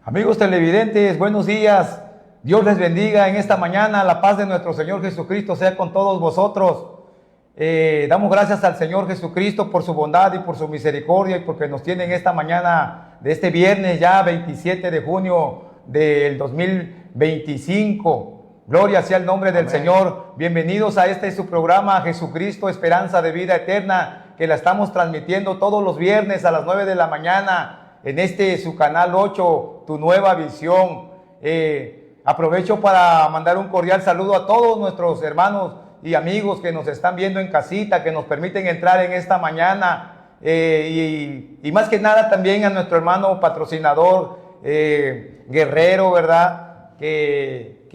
Amigos televidentes, buenos días. Dios les bendiga en esta mañana. La paz de nuestro Señor Jesucristo sea con todos vosotros. Damos gracias al Señor Jesucristo por su bondad y por su misericordia y porque nos tiene en esta mañana de este viernes ya 27 de junio del 2025. Gloria sea el nombre del Señor. Bienvenidos a este su programa Jesucristo, Esperanza de Vida Eterna, que la estamos transmitiendo todos los viernes a las 9 de la mañana en este su canal 8, Tu Nueva Visión. Aprovecho para mandar un cordial saludo a todos nuestros hermanos y amigos que nos están viendo en casita, que nos permiten entrar en esta mañana, y más que nada también a nuestro hermano patrocinador Guerrero, ¿verdad? Que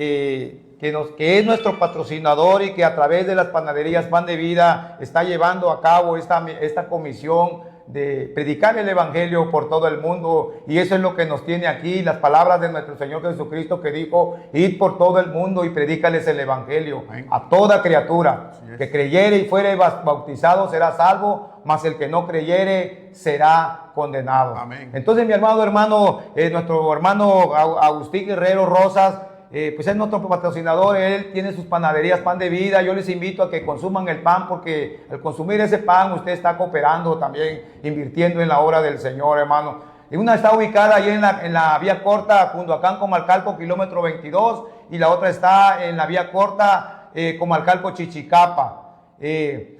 es nuestro patrocinador y que a través de las panaderías Pan de Vida está llevando a cabo esta comisión de predicar el evangelio por todo el mundo, y eso es lo que nos tiene aquí, las palabras de nuestro Señor Jesucristo, que dijo: id por todo el mundo y predícales el evangelio a toda criatura. Que creyere y fuere bautizado será salvo, mas el que no creyere será condenado. Amén. Entonces, mi hermano, nuestro hermano Agustín Guerrero Rosas, pues es nuestro patrocinador. Él tiene sus panaderías Pan de Vida. Yo les invito a que consuman el pan, porque al consumir ese pan usted está cooperando también, invirtiendo en la obra del Señor, hermano. Y una está ubicada ahí en la vía corta Cunduacán Comalcalco, kilómetro 22, y la otra está en la vía corta Comalcalco Chichicapa.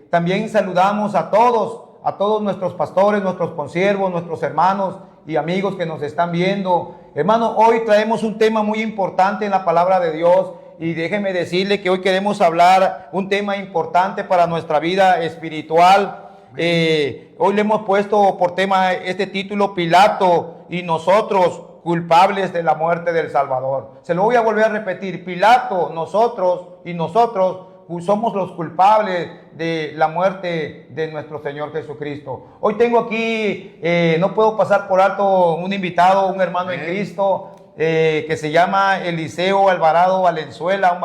También saludamos a todos nuestros pastores, nuestros consiervos, nuestros hermanos y amigos que nos están viendo. Hermano, hoy traemos un tema muy importante en la palabra de Dios, y déjeme decirle que hoy queremos hablar un tema importante para nuestra vida espiritual. Hoy le hemos puesto por tema este título: Pilato y nosotros, culpables de la muerte del Salvador. Se lo voy a volver a repetir: Pilato, nosotros y nosotros somos los culpables de la muerte de nuestro Señor Jesucristo. Hoy tengo aquí, no puedo pasar por alto, un invitado, un hermano en Cristo, que se llama Eliseo Alvarado Valenzuela, un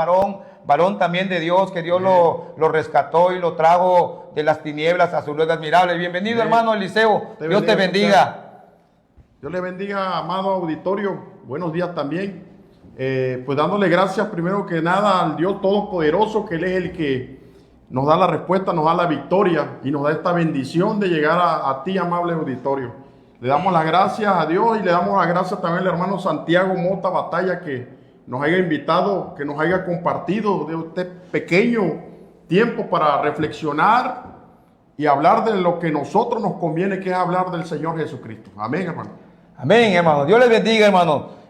varón también de Dios, que Dios lo rescató y lo trajo de las tinieblas a su luz admirable. Bienvenido, hermano Eliseo. Dios te bendiga. Dios le bendiga, amado auditorio. Buenos días también. Pues dándole gracias primero que nada al Dios Todopoderoso, que Él es el que nos da la respuesta, nos da la victoria y nos da esta bendición de llegar a ti, amable auditorio. Le damos las gracias a Dios y le damos las gracias también al hermano Santiago Mota Batalla, que nos haya invitado, que nos haya compartido de este pequeño tiempo para reflexionar y hablar de lo que a nosotros nos conviene, que es hablar del Señor Jesucristo. Amén, hermano. Amén, hermano. Dios les bendiga, hermano.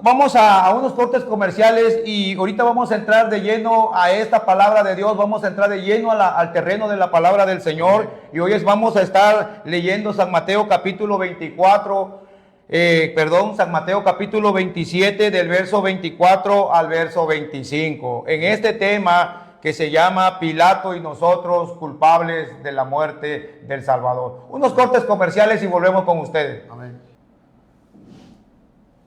Vamos a unos cortes comerciales, y ahorita vamos a entrar de lleno a esta palabra de Dios. Vamos a entrar de lleno al terreno de la palabra del Señor, y hoy vamos a estar leyendo San Mateo capítulo 27, del verso 24 al verso 25, en este tema que se llama Pilato y nosotros, culpables de la muerte del Salvador. Unos cortes comerciales y volvemos con ustedes. Amén.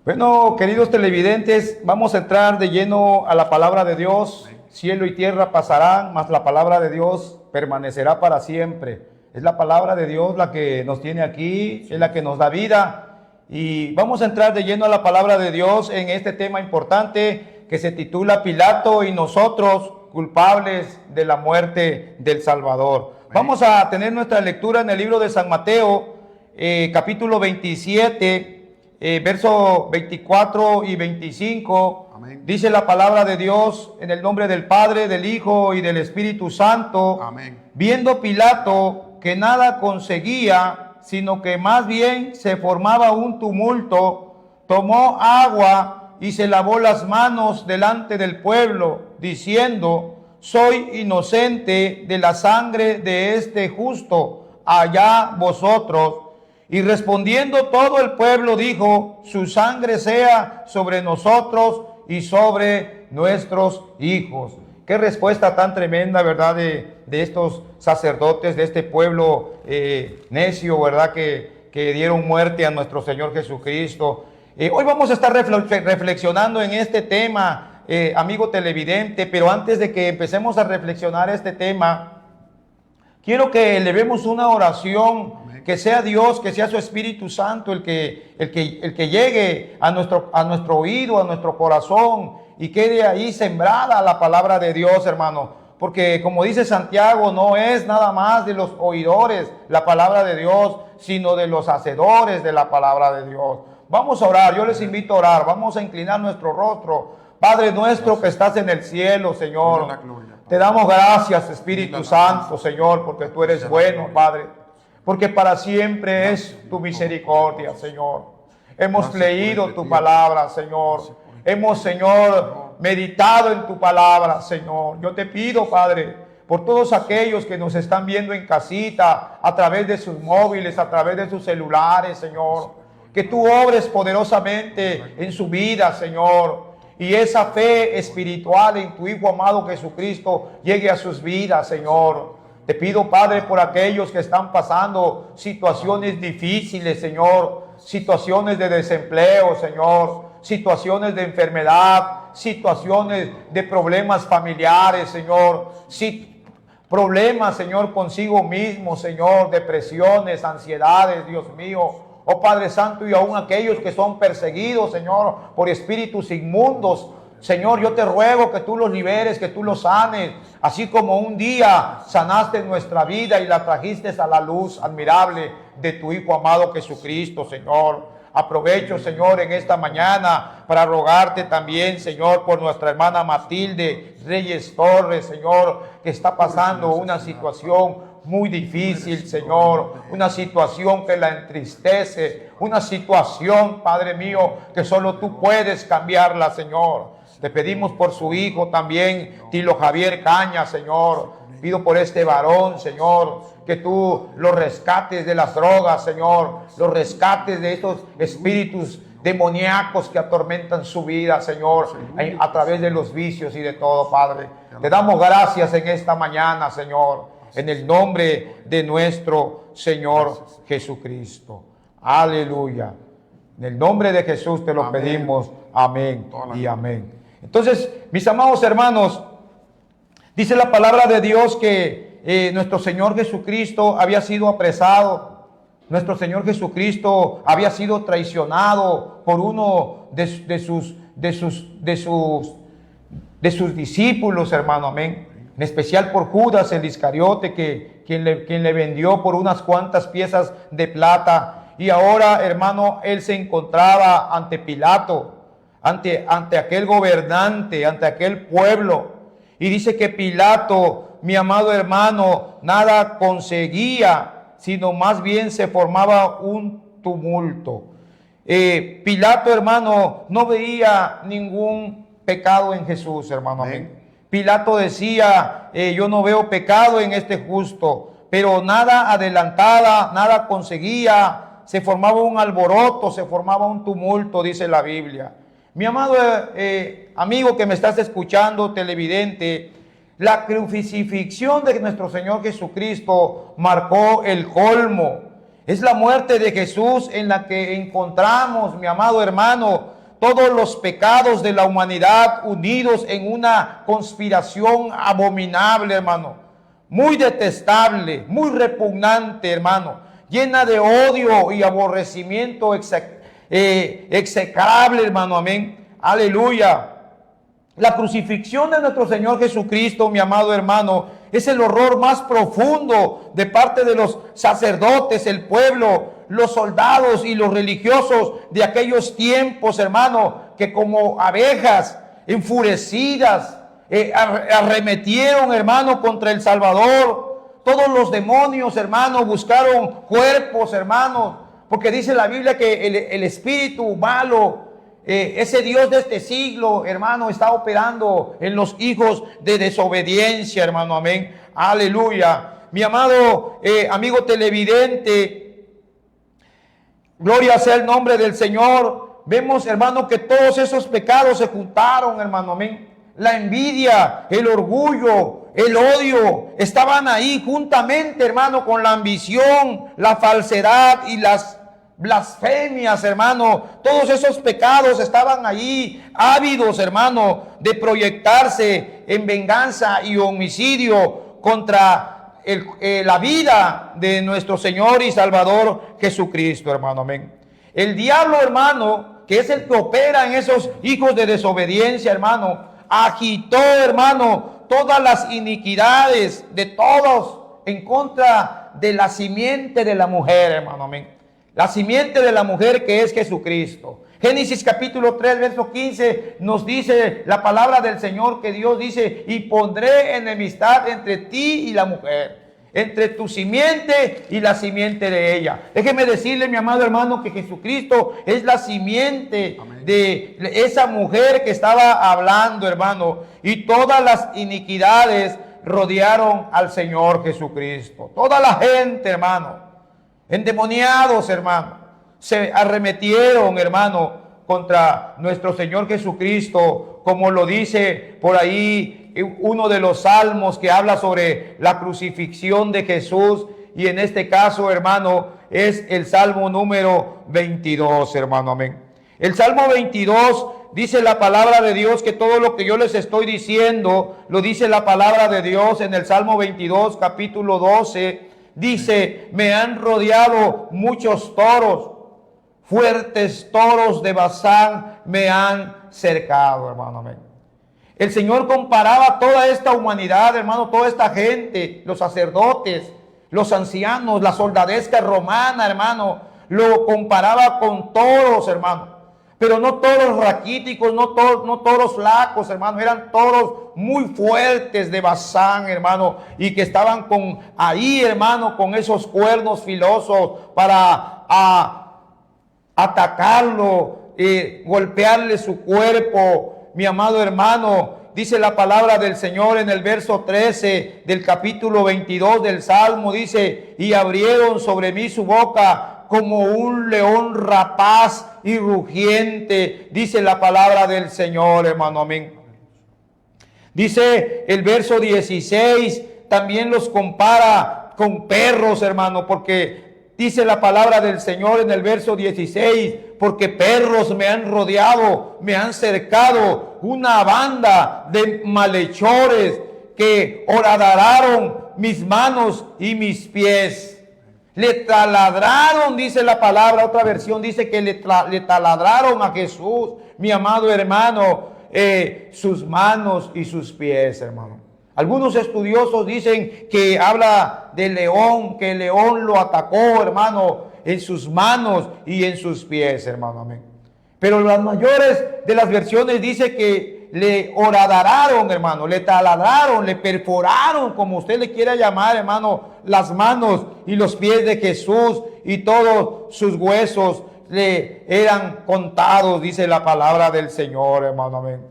Bueno, queridos televidentes, vamos a entrar de lleno a la palabra de Dios. Cielo y tierra pasarán, mas la palabra de Dios permanecerá para siempre. Es la palabra de Dios la que nos tiene aquí, es la que nos da vida. Y vamos a entrar de lleno a la palabra de Dios en este tema importante que se titula Pilato y nosotros, culpables de la muerte del Salvador. Vamos a tener nuestra lectura en el libro de San Mateo, capítulo 27, verso 24 y 25. Amén. Dice la palabra de Dios: en el nombre del Padre, del Hijo y del Espíritu Santo. Amén. Viendo Pilato que nada conseguía, sino que más bien se formaba un tumulto, tomó agua y se lavó las manos delante del pueblo, diciendo: soy inocente de la sangre de este justo, allá vosotros. Y respondiendo todo el pueblo dijo: su sangre sea sobre nosotros y sobre nuestros hijos. Qué respuesta tan tremenda, ¿verdad? De estos sacerdotes, de este pueblo necio, ¿verdad? Que dieron muerte a nuestro Señor Jesucristo. Hoy vamos a estar reflexionando en este tema, amigo televidente, pero antes de que empecemos a reflexionar este tema, quiero que elevemos una oración que sea Dios, que sea su Espíritu Santo el que llegue a nuestro oído, a nuestro corazón, y quede ahí sembrada la palabra de Dios, hermano. Porque como dice Santiago, no es nada más de los oidores la palabra de Dios, sino de los hacedores de la palabra de Dios. Vamos a orar, yo les invito a orar, vamos a inclinar nuestro rostro. Padre nuestro que estás en el cielo, Señor, te damos gracias, Espíritu Santo, Señor, porque tú eres bueno, Padre, porque para siempre es tu misericordia, Señor. Hemos leído tu palabra, Señor. Hemos, Señor, meditado en tu palabra, Señor. Yo te pido, Padre, por todos aquellos que nos están viendo en casita, a través de sus móviles, a través de sus celulares, Señor, que tú obres poderosamente en su vida, Señor, y esa fe espiritual en tu Hijo amado Jesucristo llegue a sus vidas, Señor. Te pido, Padre, por aquellos que están pasando situaciones difíciles, Señor, situaciones de desempleo, Señor, situaciones de enfermedad, situaciones de problemas familiares, Señor, problemas, Señor, consigo mismo, Señor, depresiones, ansiedades, Dios mío. Oh Padre Santo, y aún aquellos que son perseguidos, Señor, por espíritus inmundos, Señor, yo te ruego que tú los liberes, que tú los sanes, así como un día sanaste nuestra vida y la trajiste a la luz admirable de tu Hijo amado Jesucristo, Señor. Aprovecho, Señor, en esta mañana para rogarte también, Señor, por nuestra hermana Matilde Reyes Torres, Señor, que está pasando una situación muy difícil, Señor, una situación que la entristece, una situación, Padre mío, que solo tú puedes cambiarla, Señor. Te pedimos por su hijo también, Tilo Javier Caña, Señor. Pido por este varón, Señor, que tú lo rescates de las drogas, Señor, lo rescates de estos espíritus demoníacos que atormentan su vida, Señor, a través de los vicios y de todo, Padre. Te damos gracias en esta mañana, Señor, en el nombre de nuestro Señor Jesucristo. Aleluya. En el nombre de Jesús te lo pedimos. Amén y amén. Entonces, mis amados hermanos, dice la palabra de Dios que nuestro Señor Jesucristo había sido apresado. Nuestro Señor Jesucristo había sido traicionado por uno de sus discípulos, hermano, amén. En especial por Judas el Iscariote, quien le vendió por unas cuantas piezas de plata. Y ahora, hermano, él se encontraba ante Pilato, ante aquel gobernante, ante aquel pueblo. Y dice que Pilato, mi amado hermano, nada conseguía, sino más bien se formaba un tumulto. Pilato, hermano, no veía ningún pecado en Jesús, hermano. Amén. Pilato decía, yo no veo pecado en este justo, pero nada adelantaba, nada conseguía, se formaba un alboroto, se formaba un tumulto, dice la Biblia. Mi amado amigo que me estás escuchando, televidente, la crucifixión de nuestro Señor Jesucristo marcó el colmo. Es la muerte de Jesús en la que encontramos, mi amado hermano, todos los pecados de la humanidad unidos en una conspiración abominable, hermano. Muy detestable, muy repugnante, hermano. Llena de odio y aborrecimiento execrable, hermano. Amén. Aleluya. La crucifixión de nuestro Señor Jesucristo, mi amado hermano, es el horror más profundo de parte de los sacerdotes, el pueblo, los soldados y los religiosos de aquellos tiempos, hermano, que como abejas enfurecidas arremetieron, hermano, contra el Salvador. Todos los demonios, hermano, buscaron cuerpos, hermano, porque dice la Biblia que el espíritu malo, ese Dios de este siglo, hermano, está operando en los hijos de desobediencia, hermano. Amén. Aleluya. Mi amado amigo televidente, gloria sea el nombre del Señor. Vemos, hermano, que todos esos pecados se juntaron, hermano. Amén. La envidia, el orgullo, el odio, estaban ahí juntamente, hermano, con la ambición, la falsedad y las blasfemias, hermano. Todos esos pecados estaban ahí, ávidos, hermano, de proyectarse en venganza y homicidio contra la vida de nuestro Señor y Salvador Jesucristo, hermano, amén. El diablo, hermano, que es el que opera en esos hijos de desobediencia, hermano, agitó, hermano, todas las iniquidades de todos en contra de la simiente de la mujer, hermano, amén. La simiente de la mujer que es Jesucristo. Génesis capítulo 3, verso 15 nos dice la palabra del Señor, que Dios dice: y pondré enemistad entre ti y la mujer, entre tu simiente y la simiente de ella. Déjeme decirle, mi amado hermano, que Jesucristo es la simiente de esa mujer que estaba hablando, hermano. Y todas las iniquidades rodearon al Señor Jesucristo. Toda la gente, hermano, endemoniados, hermano, se arremetieron, hermano, contra nuestro Señor Jesucristo, como lo dice por ahí uno de los salmos que habla sobre la crucifixión de Jesús. Y en este caso, hermano, es el Salmo número 22, hermano, amén. El Salmo 22 dice la palabra de Dios que todo lo que yo les estoy diciendo, lo dice la palabra de Dios en el Salmo 22, capítulo 12. Dice: me han rodeado muchos toros, fuertes toros de Basán me han cercado, hermano, amén. El Señor comparaba toda esta humanidad, hermano, toda esta gente, los sacerdotes, los ancianos, la soldadesca romana, hermano, lo comparaba con toros, hermano. Pero no toros raquíticos, no toros flacos, hermano, eran toros muy fuertes de Basán, hermano, y que estaban ahí, hermano, con esos cuernos filosos para atacarlo, golpearle su cuerpo. Mi amado hermano, dice la palabra del Señor en el verso 13 del capítulo 22 del Salmo, dice: y abrieron sobre mí su boca como un león rapaz y rugiente, dice la palabra del Señor, hermano, amén. Dice el verso 16, también los compara con perros, hermano, porque dice la palabra del Señor en el verso 16: porque perros me han rodeado, me han cercado, una banda de malhechores que horadaron mis manos y mis pies. Le taladraron, dice la palabra. Otra versión dice que le taladraron a Jesús, mi amado hermano, sus manos y sus pies, hermano. Algunos estudiosos dicen que habla del león, que el león lo atacó, hermano, en sus manos y en sus pies, hermano, amén. Pero las mayores de las versiones dice que le horadaron, hermano, le taladraron, le perforaron, como usted le quiera llamar, hermano, las manos y los pies de Jesús, y todos sus huesos le eran contados, dice la palabra del Señor, hermano, amén.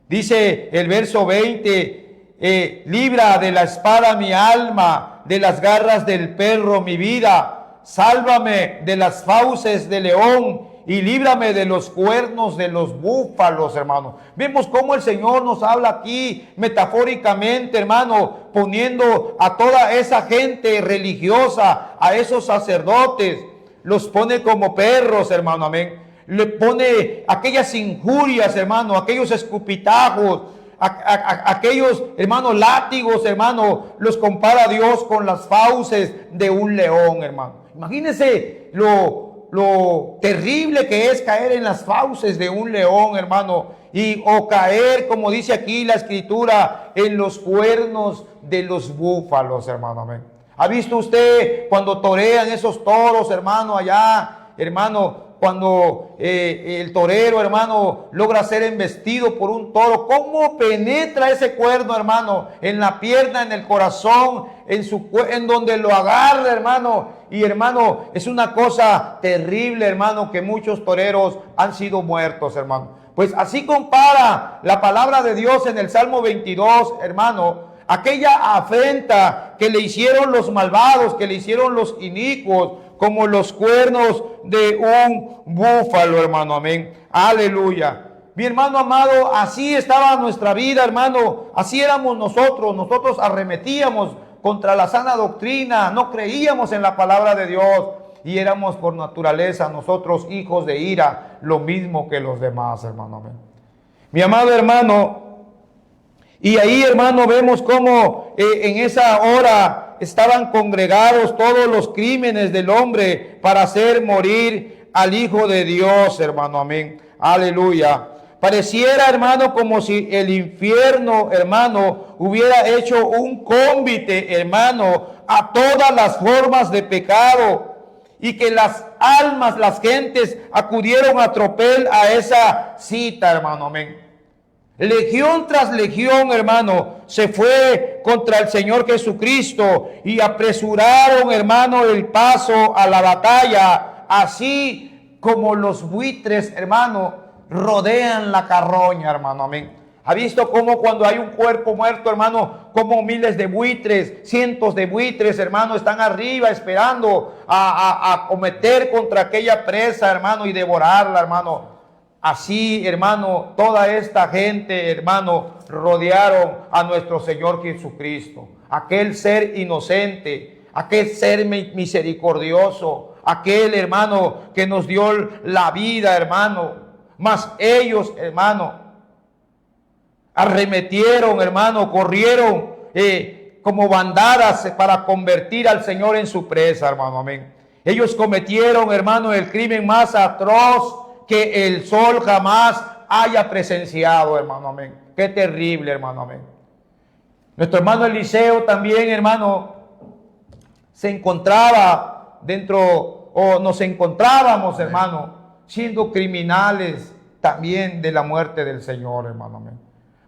Dice el verso 20: libra de la espada mi alma, de las garras del perro mi vida, sálvame de las fauces del león y líbrame de los cuernos de los búfalos, hermano. Vemos cómo el Señor nos habla aquí metafóricamente, hermano, poniendo a toda esa gente religiosa, a esos sacerdotes, los pone como perros, hermano, amén. Le pone aquellas injurias, hermano, aquellos escupitajos, aquellos, hermanos, látigos, hermano, los compara a Dios con las fauces de un león, hermano. Imagínense lo terrible que es caer en las fauces de un león, hermano, o caer, como dice aquí la escritura, en los cuernos de los búfalos, hermano, amén. ¿Ha visto usted cuando torean esos toros, hermano, allá, hermano, cuando el torero, hermano, logra ser embestido por un toro? ¿Cómo penetra ese cuerno, hermano? En la pierna, en el corazón, en donde lo agarra, hermano. Y, hermano, es una cosa terrible, hermano, que muchos toreros han sido muertos, hermano. Pues así compara la palabra de Dios en el Salmo 22, hermano, aquella afrenta que le hicieron los malvados, que le hicieron los inicuos, como los cuernos de un búfalo, hermano, amén. Aleluya. Mi hermano amado, así estaba nuestra vida, hermano. Así éramos nosotros. Nosotros arremetíamos contra la sana doctrina, no creíamos en la palabra de Dios y éramos por naturaleza nosotros hijos de ira, lo mismo que los demás, hermano, amén. Mi amado hermano, y ahí, hermano, vemos cómo en esa hora estaban congregados todos los crímenes del hombre para hacer morir al Hijo de Dios, hermano, amén. Aleluya. Pareciera, hermano, como si el infierno, hermano, hubiera hecho un convite, hermano, a todas las formas de pecado, y que las almas, las gentes acudieron a tropel a esa cita, hermano, amén. Legión tras legión, hermano, se fue contra el Señor Jesucristo y apresuraron, hermano, el paso a la batalla, así como los buitres, hermano, rodean la carroña, hermano, amén. ¿Ha visto cómo cuando hay un cuerpo muerto, hermano, como miles de buitres, cientos de buitres, hermano, están arriba esperando a cometer contra aquella presa, hermano, y devorarla, hermano? Así, hermano, toda esta gente, hermano, rodearon a nuestro Señor Jesucristo, aquel ser inocente, aquel ser misericordioso, aquel, hermano, que nos dio la vida, hermano. Mas ellos, hermano, arremetieron, hermano, corrieron como bandadas para convertir al Señor en su presa, hermano, amén. Ellos cometieron, hermano, el crimen más atroz que el sol jamás haya presenciado, hermano, amén. Qué terrible, hermano, amén. Nuestro hermano Eliseo también, hermano, se encontraba dentro, o nos encontrábamos, hermano, siendo criminales también de la muerte del Señor, hermano, amén.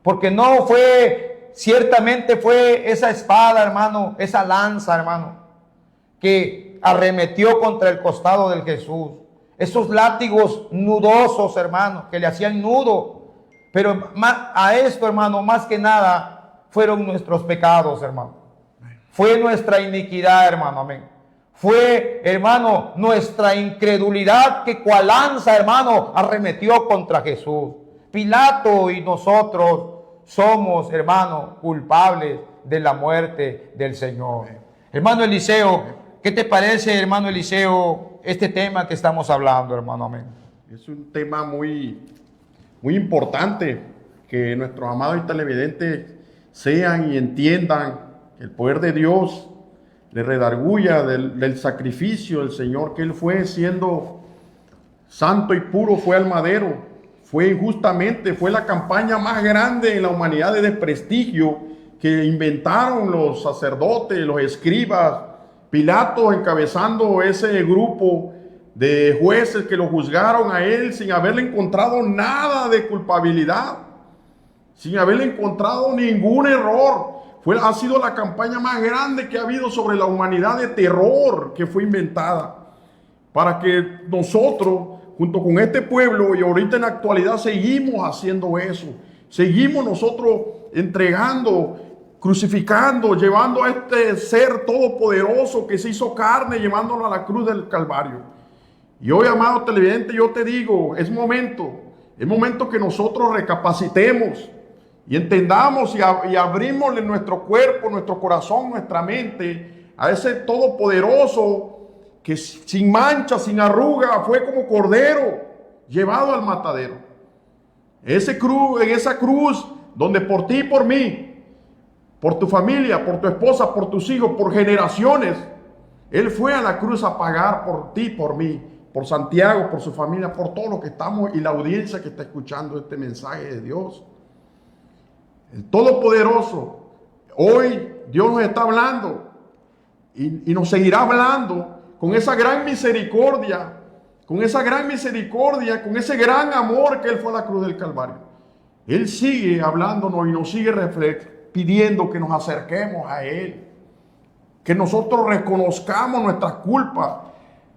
Porque no fue, ciertamente fue esa espada, hermano, esa lanza, hermano, que arremetió contra el costado del Jesús. Esos látigos nudosos, hermano, que le hacían nudo. Pero a esto, hermano, más que nada, fueron nuestros pecados, hermano. Fue nuestra iniquidad, hermano, amén. Fue, hermano, nuestra incredulidad que cual lanza, hermano, arremetió contra Jesús. Pilato y nosotros somos, hermano, culpables de la muerte del Señor. Hermano Eliseo, ¿qué te parece, hermano Eliseo, este tema que estamos hablando, hermano? Amén. Es un tema muy importante, que nuestros amados televidentes sean y entiendan que el poder de Dios le redarguya del sacrificio del Señor, que Él fue siendo santo y puro, fue al madero, fue injustamente, fue la campaña más grande en la humanidad de desprestigio que inventaron los sacerdotes, los escribas, Pilato encabezando ese grupo de jueces que lo juzgaron a Él sin haberle encontrado nada de culpabilidad, sin haberle encontrado ningún error. Ha sido la campaña más grande que ha habido sobre la humanidad de terror que fue inventada para que nosotros, junto con este pueblo, y ahorita en la actualidad seguimos haciendo eso, seguimos nosotros entregando, crucificando, llevando a este ser todopoderoso que se hizo carne, llevándolo a la cruz del Calvario. Y hoy, amado televidente, yo te digo, es momento que nosotros recapacitemos y entendamos y abrimosle nuestro cuerpo, nuestro corazón, nuestra mente a ese todopoderoso que sin mancha, sin arruga, fue como cordero llevado al matadero. En esa cruz donde por ti y por mí, por tu familia, por tu esposa, por tus hijos, por generaciones, Él fue a la cruz a pagar por ti, por mí, por Santiago, por su familia, por todos los que estamos y la audiencia que está escuchando este mensaje de Dios. El Todopoderoso, hoy Dios nos está hablando y nos seguirá hablando con esa gran misericordia, con ese gran amor que Él fue a la cruz del Calvario. Él sigue hablándonos y nos sigue pidiendo que nos acerquemos a Él, que nosotros reconozcamos nuestras culpas,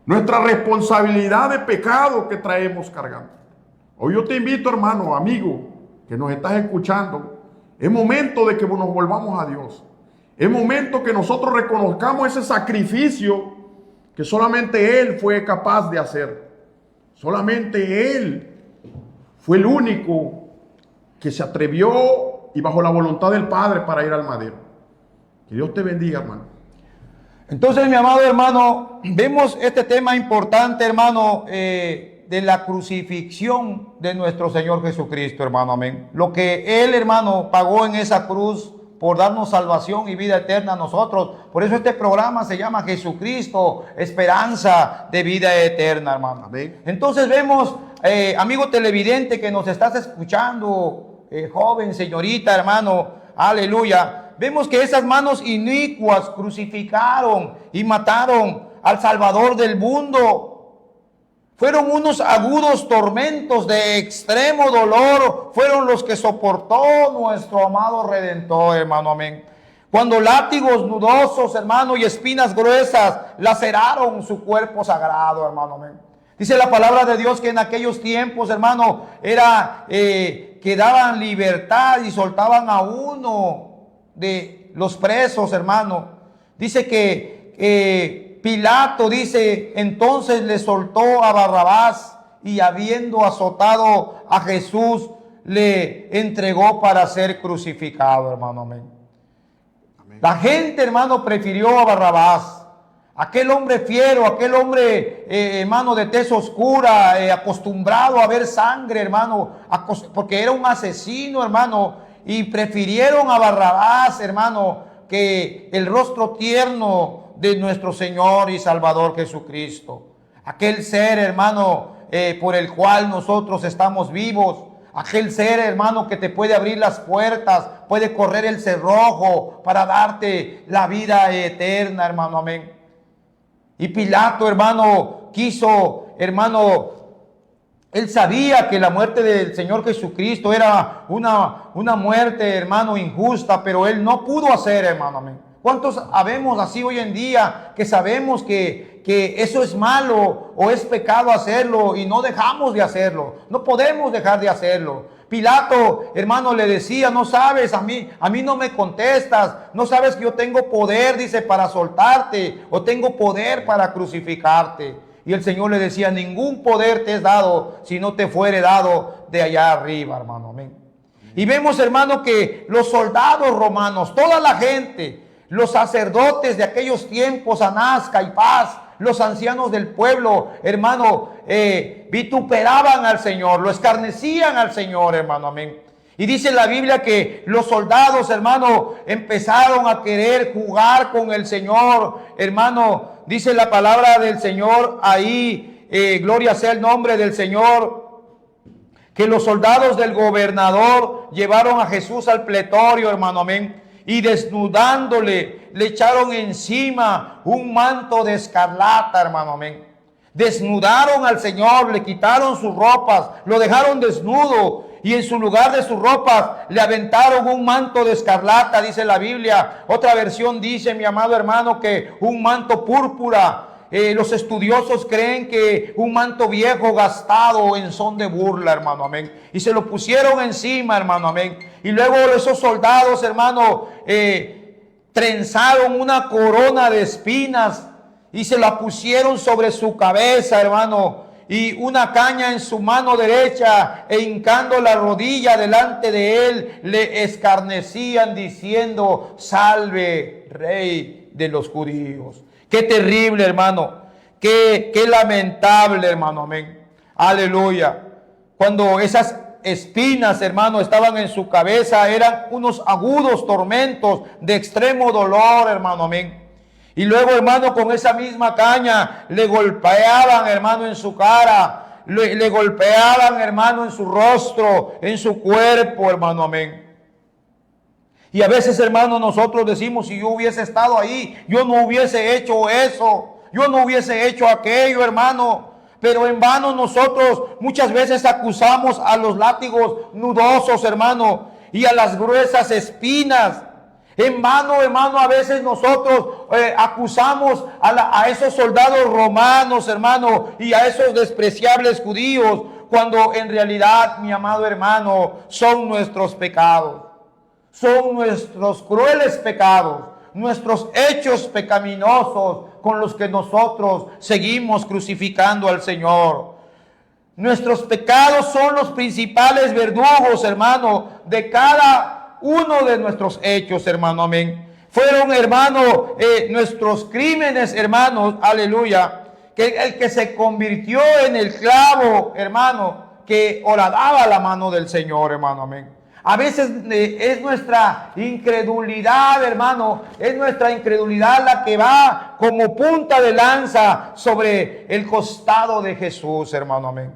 nuestra responsabilidad de pecado que traemos cargando. Hoy yo te invito, hermano, amigo, que nos estás escuchando. Es momento de que nos volvamos a Dios. Es momento que nosotros reconozcamos ese sacrificio que solamente Él fue capaz de hacer. Solamente Él fue el único que se atrevió y bajo la voluntad del Padre para ir al madero. Que Dios te bendiga, hermano. Entonces, mi amado hermano, vemos este tema importante, hermano, de la crucifixión de nuestro Señor Jesucristo, hermano, amén. Lo que Él, hermano, pagó en esa cruz por darnos salvación y vida eterna a nosotros. Por eso este programa se llama Jesucristo, esperanza de vida eterna, hermano. Amén. Entonces vemos, amigo televidente que nos estás escuchando, joven, señorita, hermano, aleluya. Vemos que esas manos inicuas crucificaron y mataron al Salvador del mundo. Fueron unos agudos tormentos de extremo dolor, fueron los que soportó nuestro amado Redentor, hermano, amén. Cuando látigos nudosos, hermano, y espinas gruesas laceraron su cuerpo sagrado, hermano, amén. Dice la palabra de Dios que en aquellos tiempos, hermano, era que daban libertad y soltaban a uno de los presos, hermano. Dice que Pilato, dice, entonces le soltó a Barrabás y habiendo azotado a Jesús, le entregó para ser crucificado, hermano, amén. Amén. La gente, hermano, prefirió a Barrabás, aquel hombre fiero, aquel hombre, hermano, de tez oscura, acostumbrado a ver sangre, hermano, porque era un asesino, hermano, y prefirieron a Barrabás, hermano, que el rostro tierno de nuestro Señor y Salvador Jesucristo. Aquel ser, hermano, por el cual nosotros estamos vivos. Aquel ser, hermano, que te puede abrir las puertas, puede correr el cerrojo para darte la vida eterna, hermano, amén. Y Pilato, hermano, quiso, hermano, él sabía que la muerte del Señor Jesucristo era una muerte, hermano, injusta, pero él no pudo hacer, hermano, amén. ¿Cuántos habemos así hoy en día que sabemos que eso es malo o es pecado hacerlo y no dejamos de hacerlo? No podemos dejar de hacerlo. Pilato, hermano, le decía, no sabes, a mí no me contestas, no sabes que yo tengo poder, dice, para soltarte, o tengo poder para crucificarte. Y el Señor le decía, ningún poder te es dado si no te fuere dado de allá arriba, hermano, amén. Y vemos, hermano, que los soldados romanos, toda la gente, los sacerdotes de aquellos tiempos, Anás, Caifás, los ancianos del pueblo, hermano, vituperaban al Señor, lo escarnecían al Señor, hermano, amén. Y dice la Biblia que los soldados, hermano, empezaron a querer jugar con el Señor, hermano. Dice la palabra del Señor ahí, gloria sea el nombre del Señor, que los soldados del gobernador llevaron a Jesús al pretorio, hermano, amén. Y desnudándole, le echaron encima un manto de escarlata, hermano, amén. Desnudaron al Señor, le quitaron sus ropas, lo dejaron desnudo. Y en su lugar de sus ropas le aventaron un manto de escarlata, dice la Biblia. Otra versión dice, mi amado hermano, que un manto púrpura. Los estudiosos creen que un manto viejo gastado en son de burla, hermano, amén. Y se lo pusieron encima, hermano, amén. Y luego esos soldados, hermano, trenzaron una corona de espinas y se la pusieron sobre su cabeza, hermano. Y una caña en su mano derecha, e hincando la rodilla delante de él, le escarnecían diciendo, salve, Rey de los judíos. Qué terrible, hermano. Qué lamentable, hermano, amén. Aleluya. Cuando esas espinas, hermano, estaban en su cabeza, eran unos agudos tormentos de extremo dolor, hermano, amén. Y luego, hermano, con esa misma caña le golpeaban, hermano, en su cara, le golpeaban, hermano, en su rostro, en su cuerpo, hermano, amén. Y a veces, hermano, nosotros decimos, si yo hubiese estado ahí, yo no hubiese hecho eso, yo no hubiese hecho aquello, hermano. Pero en vano nosotros muchas veces acusamos a los látigos nudosos, hermano, y a las gruesas espinas. En vano, hermano, a veces nosotros acusamos a esos soldados romanos, hermano, y a esos despreciables judíos, cuando en realidad, mi amado hermano, son nuestros pecados. Son nuestros crueles pecados, nuestros hechos pecaminosos con los que nosotros seguimos crucificando al Señor. Nuestros pecados son los principales verdugos, hermano, de cada uno de nuestros hechos, hermano, amén. Fueron, hermano, nuestros crímenes, hermanos, aleluya, que el que se convirtió en el clavo, hermano, que horadaba la mano del Señor, hermano, amén. A veces es nuestra incredulidad, hermano, es nuestra incredulidad la que va como punta de lanza sobre el costado de Jesús, hermano, amén.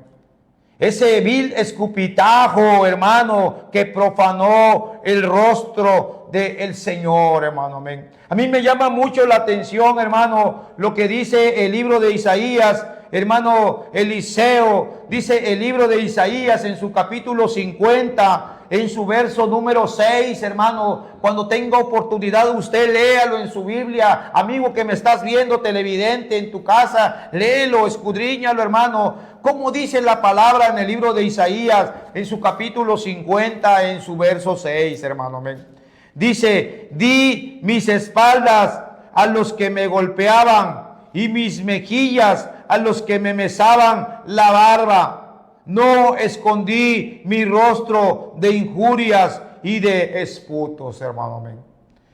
Ese vil escupitajo, hermano, que profanó el rostro del Señor, hermano, amén. A mí me llama mucho la atención, hermano, lo que dice el libro de Isaías, hermano Eliseo, dice el libro de Isaías en su capítulo 50, en su verso número 6, hermano. Cuando tenga oportunidad, usted léalo en su Biblia. Amigo que me estás viendo, televidente en tu casa, léelo, escudriñalo, hermano. Como dice la palabra en el libro de Isaías, en su capítulo 50, en su verso 6, hermano. Amén. Dice: di mis espaldas a los que me golpeaban y mis mejillas a los que me mesaban la barba. No escondí mi rostro de injurias y de esputos, hermano. Amén.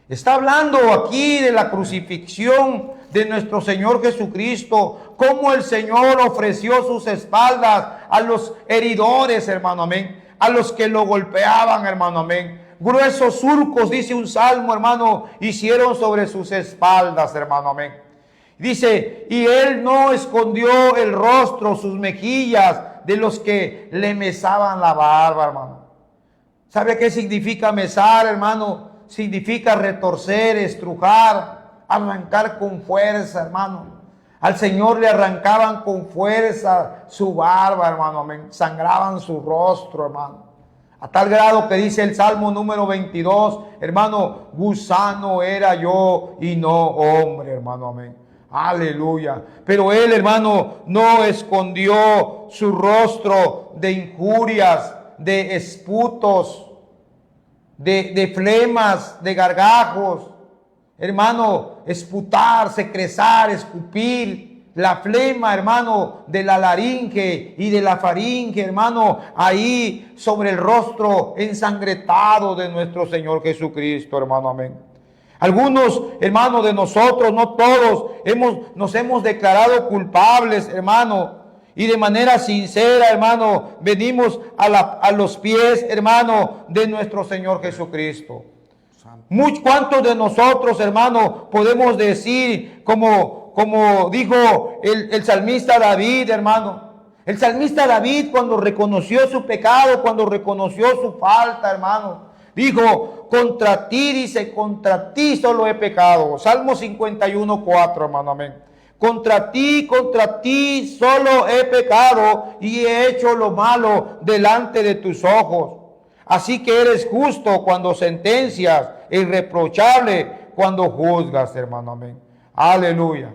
Está hablando aquí de la crucifixión de nuestro Señor Jesucristo, cómo el Señor ofreció sus espaldas a los heridores, hermano, amén, a los que lo golpeaban, hermano, amén. Gruesos surcos, dice un salmo, hermano, hicieron sobre sus espaldas, hermano, amén. Dice: y él no escondió el rostro, sus mejillas, de los que le mesaban la barba, hermano. ¿Sabe qué significa mesar, hermano? Significa retorcer, estrujar, arrancar con fuerza, hermano. Al Señor le arrancaban con fuerza su barba, hermano, amén. Sangraban su rostro, hermano. A tal grado que dice el Salmo número 22, hermano: gusano era yo y no hombre, hermano, amén. Aleluya. Pero él, hermano, no escondió su rostro de injurias, de esputos, de flemas, de gargajos. Hermano, esputar, secrezar, escupir. La flema, hermano, de la laringe y de la faringe, hermano, ahí sobre el rostro ensangretado de nuestro Señor Jesucristo, hermano, amén. Algunos, hermanos, de nosotros, no todos, nos hemos declarado culpables, hermano, y de manera sincera, hermano, venimos a los pies, hermano, de nuestro Señor Jesucristo. ¿Cuántos de nosotros, hermano, podemos decir, como dijo el salmista David, hermano? El salmista David, cuando reconoció su pecado, cuando reconoció su falta, hermano, dijo: contra ti, dice, contra ti solo he pecado. Salmo 51:4, hermano, amén. Contra ti solo he pecado y he hecho lo malo delante de tus ojos. Así que eres justo cuando sentencias, irreprochable cuando juzgas, hermano, amén. Aleluya.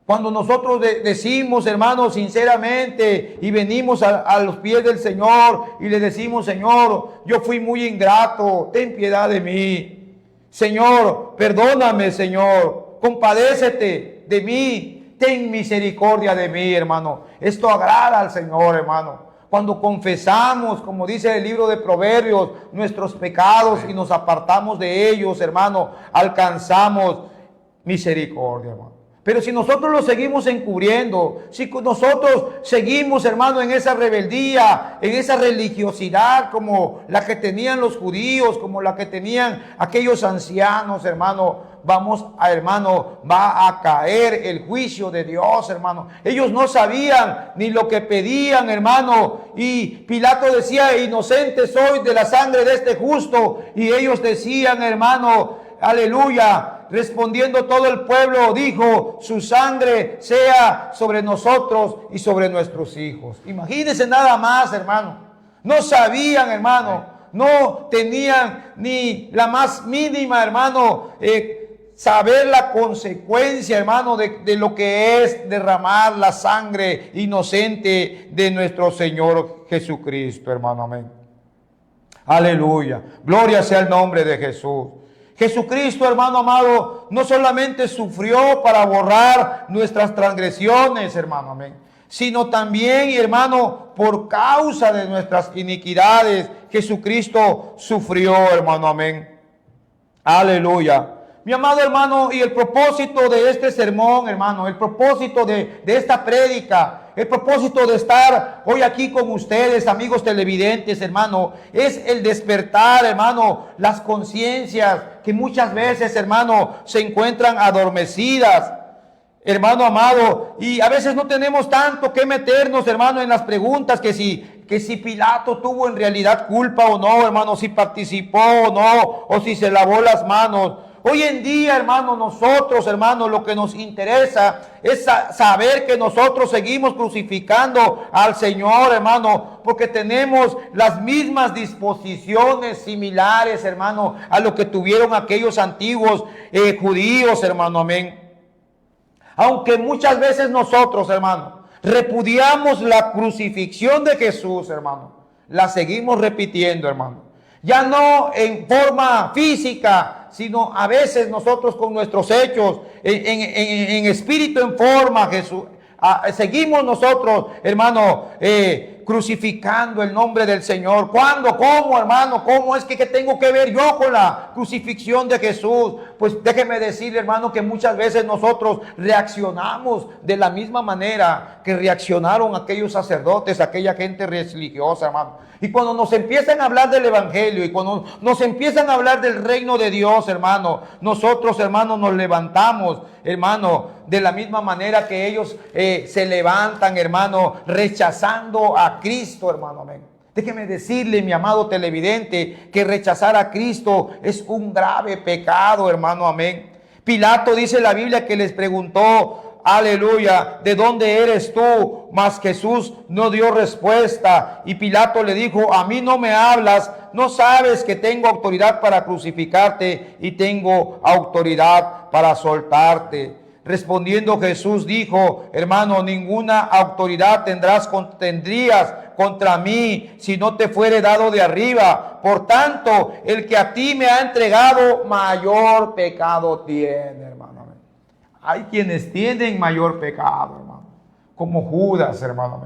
Cuando nosotros decimos, hermanos, sinceramente, y venimos a los pies del Señor y le decimos: Señor, yo fui muy ingrato, ten piedad de mí. Señor, perdóname, Señor, compadécete de mí, ten misericordia de mí, hermano. Esto agrada al Señor, hermano. Cuando confesamos, como dice el libro de Proverbios, nuestros pecados y nos apartamos de ellos, hermano, alcanzamos misericordia, hermano. Pero si nosotros lo seguimos encubriendo, si nosotros seguimos, hermano, en esa rebeldía, en esa religiosidad como la que tenían los judíos, como la que tenían aquellos ancianos, hermano, va a caer el juicio de Dios, hermano. Ellos no sabían ni lo que pedían, hermano. Y Pilato decía: inocente soy de la sangre de este justo. Y ellos decían, hermano, aleluya, respondiendo todo el pueblo, dijo: su sangre sea sobre nosotros y sobre nuestros hijos. Imagínense nada más, hermano. No sabían, hermano. No tenían ni la más mínima, hermano, saber la consecuencia, hermano, de lo que es derramar la sangre inocente de nuestro Señor Jesucristo, hermano, amén. Aleluya. Gloria sea el nombre de Jesús. Jesucristo, hermano amado, no solamente sufrió para borrar nuestras transgresiones, hermano, amén, sino también, hermano, por causa de nuestras iniquidades, Jesucristo sufrió, hermano, amén. Aleluya. Mi amado hermano, y el propósito de este sermón, hermano, el propósito de esta prédica, el propósito de estar hoy aquí con ustedes, amigos televidentes, hermano, es el despertar, hermano, las conciencias que muchas veces, hermano, se encuentran adormecidas. Hermano amado, y a veces no tenemos tanto que meternos, hermano, en las preguntas que si Pilato tuvo en realidad culpa o no, hermano, si participó o no, o si se lavó las manos. Hoy en día, hermano, nosotros, hermano, lo que nos interesa es saber que nosotros seguimos crucificando al Señor, hermano, porque tenemos las mismas disposiciones similares, hermano, a lo que tuvieron aquellos antiguos judíos, hermano, amén. Aunque muchas veces nosotros, hermano, repudiamos la crucifixión de Jesús, hermano, la seguimos repitiendo, hermano. Ya no en forma física, sino a veces nosotros con nuestros hechos, en espíritu, en forma, Jesús. Seguimos nosotros, hermano, crucificando el nombre del Señor. ¿Cuándo? ¿Cómo, hermano? ¿Cómo es que tengo que ver yo con la crucifixión de Jesús? Pues déjeme decirle, hermano, que muchas veces nosotros reaccionamos de la misma manera que reaccionaron aquellos sacerdotes, aquella gente religiosa, hermano. Y cuando nos empiezan a hablar del evangelio y cuando nos empiezan a hablar del reino de Dios, hermano, nosotros, hermano, nos levantamos, hermano, de la misma manera que ellos se levantan, hermano, rechazando a Cristo, hermano, amén. Déjeme decirle, mi amado televidente, que rechazar a Cristo es un grave pecado, hermano, amén. Pilato, dice la Biblia, que les preguntó, aleluya, ¿de dónde eres tú? Mas Jesús no dio respuesta. Y Pilato le dijo, a mí no me hablas, no sabes que tengo autoridad para crucificarte y tengo autoridad para soltarte. Respondiendo Jesús dijo, hermano, ninguna autoridad tendrías contra mí si no te fuere dado de arriba. Por tanto, el que a ti me ha entregado, mayor pecado tiene, hermano. Hay quienes tienen mayor pecado, hermano, como Judas, hermano.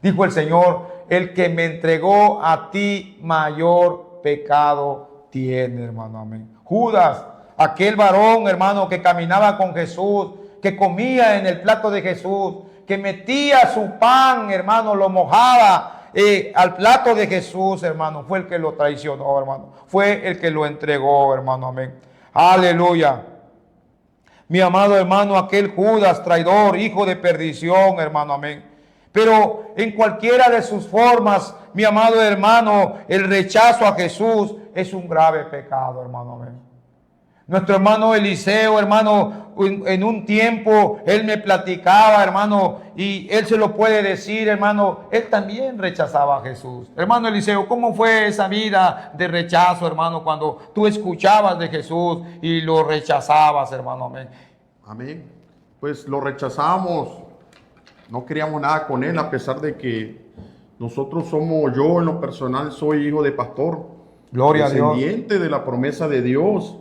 Dijo el Señor, el que me entregó a ti, mayor pecado tiene, hermano. Amén. Judas, aquel varón, hermano, que caminaba con Jesús, que comía en el plato de Jesús, que metía su pan, hermano, lo mojaba al plato de Jesús, hermano, fue el que lo traicionó, hermano. Fue el que lo entregó, hermano. Amén. Aleluya. Mi amado hermano, aquel Judas, traidor, hijo de perdición, hermano, amén. Pero en cualquiera de sus formas, mi amado hermano, el rechazo a Jesús es un grave pecado, hermano, amén. Nuestro hermano Eliseo, hermano, en un tiempo, él me platicaba, hermano, y él se lo puede decir, hermano, él también rechazaba a Jesús. Hermano Eliseo, ¿cómo fue esa vida de rechazo, hermano, cuando tú escuchabas de Jesús y lo rechazabas, hermano? Amén. Amén. Pues lo rechazamos, no queríamos nada con él, a pesar de que nosotros somos, yo en lo personal soy hijo de pastor. Gloria a Dios. Descendiente de la promesa de Dios.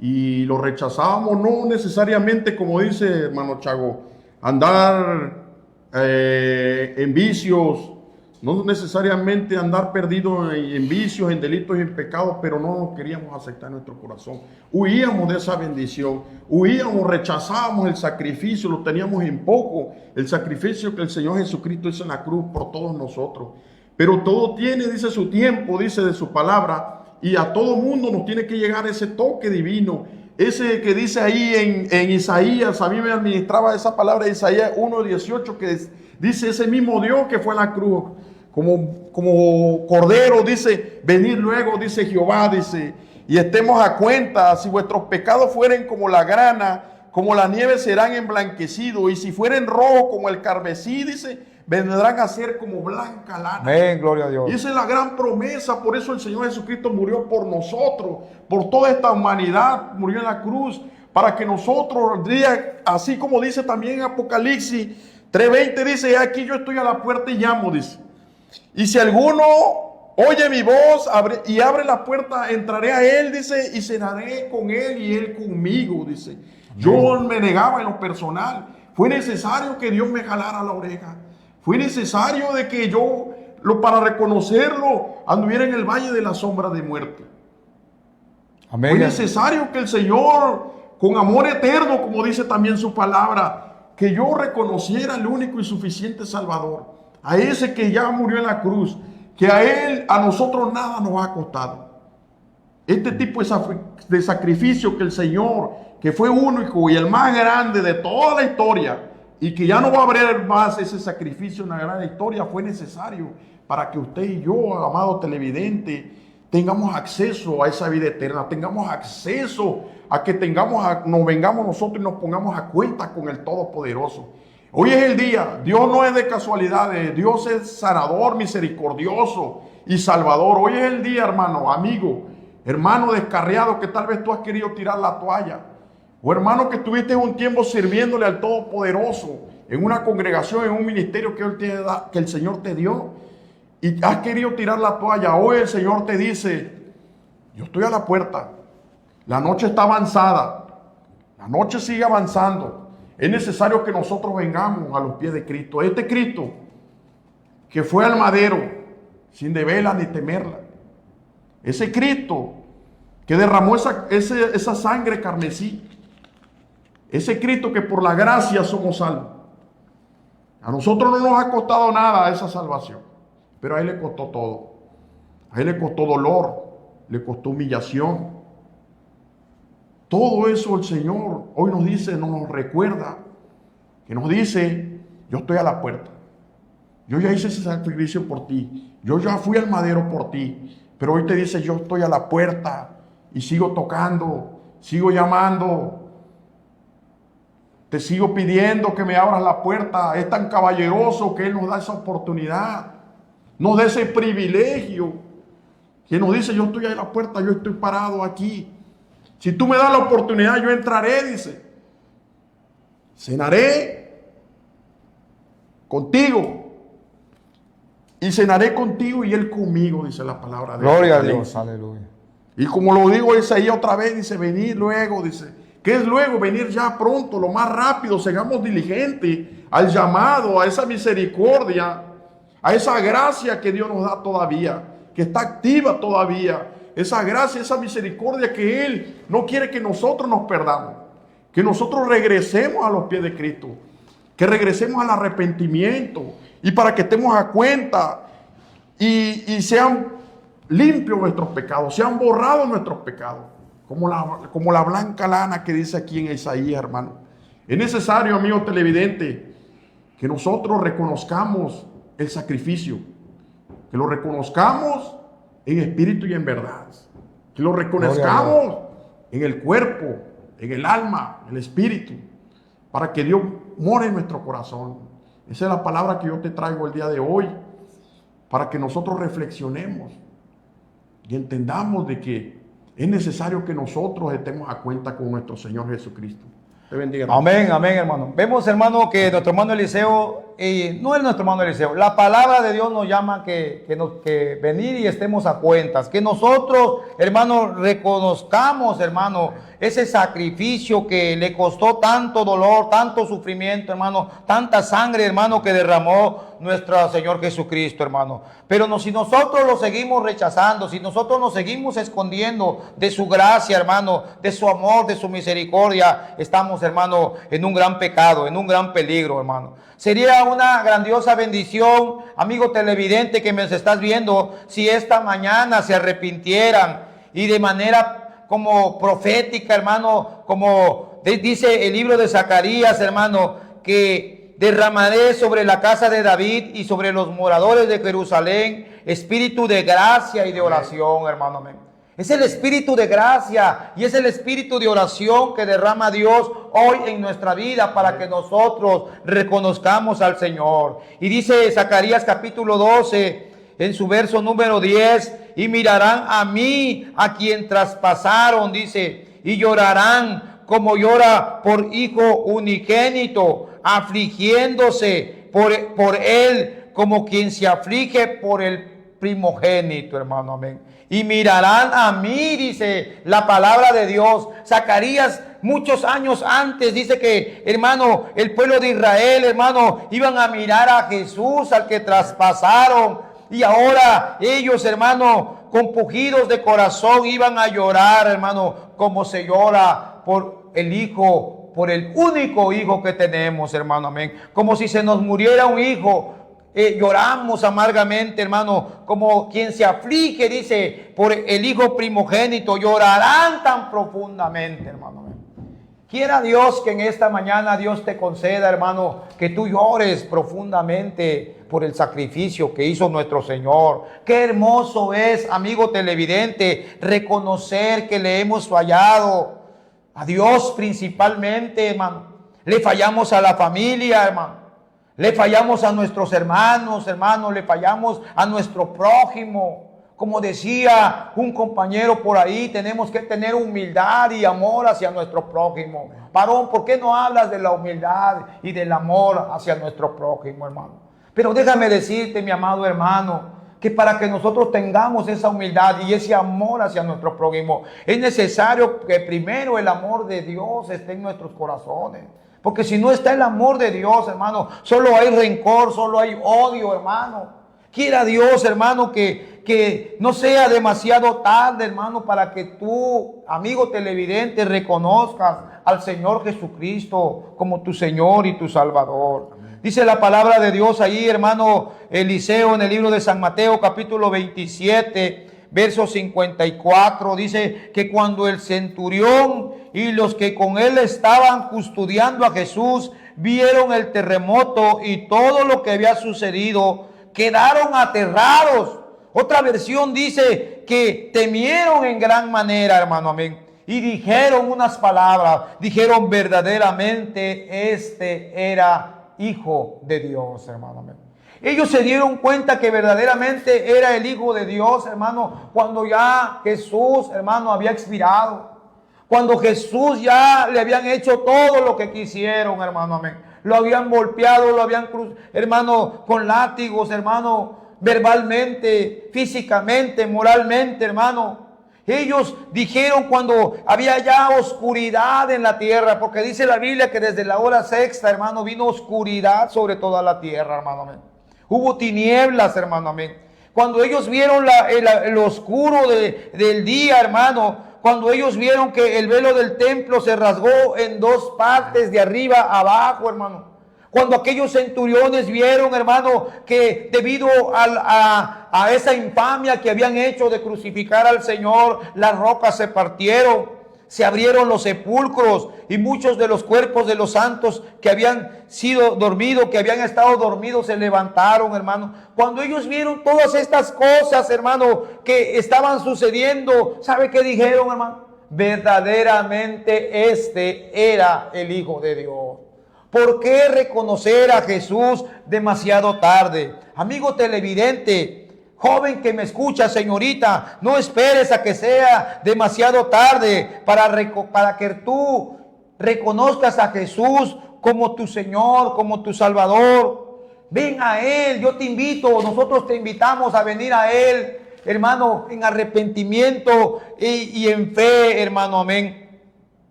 Y lo rechazábamos, no necesariamente, como dice hermano Chago, andar en vicios, no necesariamente andar perdido en vicios, en delitos y en pecados, pero no nos queríamos aceptar en nuestro corazón. Huíamos de esa bendición, huíamos, rechazábamos el sacrificio, lo teníamos en poco, el sacrificio que el Señor Jesucristo hizo en la cruz por todos nosotros. Pero todo tiene, dice, su tiempo, dice de su palabra. Y a todo mundo nos tiene que llegar ese toque divino. Ese que dice ahí en Isaías, a mí me administraba esa palabra de Isaías 1:18, que dice ese mismo Dios que fue a la cruz. Como cordero, dice, venid luego, dice Jehová, dice, y estemos a cuenta, si vuestros pecados fueren como la grana, como la nieve serán emblanquecidos, y si fueren rojos como el carmesí, dice, vendrán a ser como blanca lana. Amén, gloria a Dios. Y esa es la gran promesa, por eso el Señor Jesucristo murió por nosotros, por toda esta humanidad, murió en la cruz, para que nosotros, así como dice también en Apocalipsis 3:20, dice, aquí yo estoy a la puerta y llamo, dice. Y si alguno oye mi voz y abre la puerta, entraré a él, dice, y cenaré con él y él conmigo, dice. Yo me negaba en lo personal. Fue necesario que Dios me jalara la oreja. Fue necesario de que yo, para reconocerlo, anduviera en el valle de la sombra de muerte. Amén. Fue necesario que el Señor con amor eterno, como dice también su palabra, que yo reconociera al único y suficiente Salvador, a ese que ya murió en la cruz, que a Él, a nosotros nada nos ha costado. Este tipo de sacrificio que el Señor, que fue único y el más grande de toda la historia, y que ya no va a haber más ese sacrificio en la gran historia, fue necesario para que usted y yo, amado televidente, tengamos acceso a esa vida eterna, tengamos acceso a que nos vengamos nosotros y nos pongamos a cuenta con el Todopoderoso. Hoy es el día. Dios no es de casualidades. Dios es sanador, misericordioso y salvador. Hoy es el día, hermano, amigo, hermano descarriado, que tal vez tú has querido tirar la toalla, o hermano que estuviste un tiempo sirviéndole al Todopoderoso en una congregación, en un ministerio que el Señor te dio, y has querido tirar la toalla. Hoy el Señor te dice: yo estoy a la puerta. La noche está avanzada. La noche sigue avanzando. Es necesario que nosotros vengamos a los pies de Cristo. Este Cristo que fue al madero sin deberla ni temerla. Ese Cristo que derramó esa sangre carmesí. Ese Cristo que por la gracia somos salvos. A nosotros no nos ha costado nada esa salvación, pero a Él le costó todo. A Él le costó dolor, le costó humillación. Todo eso el Señor hoy nos dice, nos recuerda, que nos dice: yo estoy a la puerta. Yo ya hice ese sacrificio por ti. Yo ya fui al madero por ti. Pero hoy te dice: yo estoy a la puerta y sigo tocando, sigo llamando. Te sigo pidiendo que me abras la puerta. Es tan caballeroso que Él nos da esa oportunidad, nos da ese privilegio, que nos dice: yo estoy ahí a la puerta, yo estoy parado aquí. Si tú me das la oportunidad, yo entraré, dice. Cenaré contigo y cenaré contigo y Él conmigo, dice la palabra de Dios. Gloria a Dios, aleluya. Y como lo digo Isaías otra vez, dice: venid luego, dice. ¿Qué es luego? Venir ya pronto, lo más rápido. Seamos diligentes al llamado, a esa misericordia, a esa gracia que Dios nos da todavía, que está activa todavía. Esa gracia, esa misericordia que Él no quiere que nosotros nos perdamos, que nosotros regresemos a los pies de Cristo, que regresemos al arrepentimiento, y para que estemos a cuenta y sean limpios nuestros pecados, sean borrados nuestros pecados, como la blanca lana que dice aquí en Isaías, hermano. Es necesario, amigo televidente, que nosotros reconozcamos el sacrificio, que lo reconozcamos en espíritu y en verdad, que lo reconozcamos en el cuerpo, en el alma, en el espíritu, para que Dios more en nuestro corazón. Esa es la palabra que yo te traigo el día de hoy, para que nosotros reflexionemos y entendamos de que es necesario que nosotros estemos a cuenta con nuestro Señor Jesucristo. Te bendiga, hermano. Amén, amén, hermano. Vemos, hermano, que nuestro hermano Eliseo, no es nuestro hermano Eliseo, la palabra de Dios nos llama que venir y estemos a cuentas, que nosotros, hermano, reconozcamos, hermano, ese sacrificio que le costó tanto dolor, tanto sufrimiento, hermano, tanta sangre, hermano, que derramó nuestro Señor Jesucristo, hermano. Pero si nosotros lo seguimos rechazando, si nosotros nos seguimos escondiendo de su gracia, hermano, de su amor, de su misericordia, estamos, hermano, en un gran pecado, en un gran peligro, hermano. Sería una grandiosa bendición, amigo televidente que me estás viendo, si esta mañana se arrepintieran y de manera como profética, hermano, como dice el libro de Zacarías, hermano, que derramaré sobre la casa de David y sobre los moradores de Jerusalén espíritu de gracia y de oración, hermano. Amén. Es el espíritu de gracia y es el espíritu de oración que derrama Dios hoy en nuestra vida para que nosotros reconozcamos al Señor. Y dice Zacarías capítulo 12 en su verso número 10: y mirarán a mí, a quien traspasaron, dice, y llorarán como llora por hijo unigénito, afligiéndose por él como quien se aflige por el primogénito, hermano. Amén. Y mirarán a mí, dice la palabra de Dios. Zacarías, muchos años antes, dice que, hermano, el pueblo de Israel, hermano, iban a mirar a Jesús, al que traspasaron. Y ahora ellos, hermano, con pujidos de corazón, iban a llorar, hermano, como se llora por el hijo, por el único hijo que tenemos, hermano, amén. Como si se nos muriera un hijo, lloramos amargamente, hermano, como quien se aflige, dice, por el hijo primogénito, llorarán tan profundamente, hermano. Quiera Dios que en esta mañana Dios te conceda, hermano, que tú llores profundamente por el sacrificio que hizo nuestro Señor. Qué hermoso es, amigo televidente, reconocer que le hemos fallado a Dios principalmente, hermano. Le fallamos a la familia, hermano. Le fallamos a nuestros hermanos, hermano. Le fallamos a nuestro prójimo. Como decía un compañero por ahí, tenemos que tener humildad y amor hacia nuestro prójimo. Varón, ¿por qué no hablas de la humildad y del amor hacia nuestro prójimo, hermano? Pero déjame decirte, mi amado hermano, que para que nosotros tengamos esa humildad y ese amor hacia nuestro prójimo, es necesario que primero el amor de Dios esté en nuestros corazones. Porque si no está el amor de Dios, hermano, solo hay rencor, solo hay odio, hermano. Quiera Dios, hermano, que no sea demasiado tarde, hermano, para que tú, amigo televidente, reconozcas al Señor Jesucristo como tu Señor y tu Salvador. Amén. Dice la palabra de Dios ahí, hermano Eliseo, en el libro de San Mateo, capítulo 27, verso 54, dice que cuando el centurión y los que con él estaban custodiando a Jesús vieron el terremoto y todo lo que había sucedido, quedaron aterrados. Otra versión dice que temieron en gran manera, hermano, amén. Y dijeron unas palabras, dijeron verdaderamente este era Hijo de Dios, hermano, amén. Ellos se dieron cuenta que verdaderamente era el Hijo de Dios, hermano, cuando ya Jesús, hermano, había expirado. Cuando Jesús ya le habían hecho todo lo que quisieron, hermano, amén. Lo habían golpeado, lo habían hermano, con látigos, hermano, verbalmente, físicamente, moralmente, hermano. Ellos dijeron cuando había ya oscuridad en la tierra, porque dice la Biblia que desde la hora sexta, hermano, vino oscuridad sobre toda la tierra, hermano, amén. Hubo tinieblas, hermano, amén. Cuando ellos vieron el oscuro del día, hermano, cuando ellos vieron que el velo del templo se rasgó en dos partes, de arriba a abajo, hermano. Cuando aquellos centuriones vieron, hermano, que debido a esa infamia que habían hecho de crucificar al Señor, las rocas se partieron, se abrieron los sepulcros y muchos de los cuerpos de los santos que habían sido dormidos, que habían estado dormidos, se levantaron, hermano. Cuando ellos vieron todas estas cosas, hermano, que estaban sucediendo, ¿sabe qué dijeron, hermano? Verdaderamente este era el Hijo de Dios. ¿Por qué reconocer a Jesús demasiado tarde? Amigo televidente, joven que me escucha, señorita, no esperes a que sea demasiado tarde para que tú reconozcas a Jesús como tu Señor, como tu Salvador. Ven a Él, yo te invito, nosotros te invitamos a venir a Él, hermano, en arrepentimiento y en fe, hermano, amén.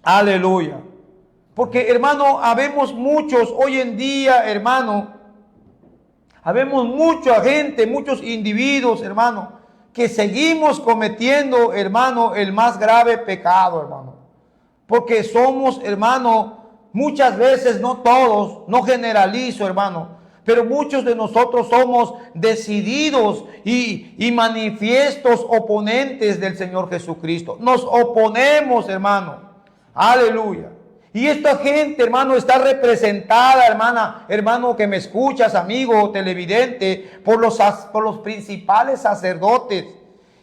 Aleluya. Porque, hermano, habemos muchos hoy en día, hermano, habemos mucha gente, muchos individuos, hermano, que seguimos cometiendo, hermano, el más grave pecado, hermano. Porque somos, hermano, muchas veces, no todos, no generalizo, hermano, pero muchos de nosotros somos decididos y manifiestos oponentes del Señor Jesucristo. Nos oponemos, hermano. Aleluya. Y esta gente, hermano, está representada, hermano que me escuchas, amigo televidente, por los principales sacerdotes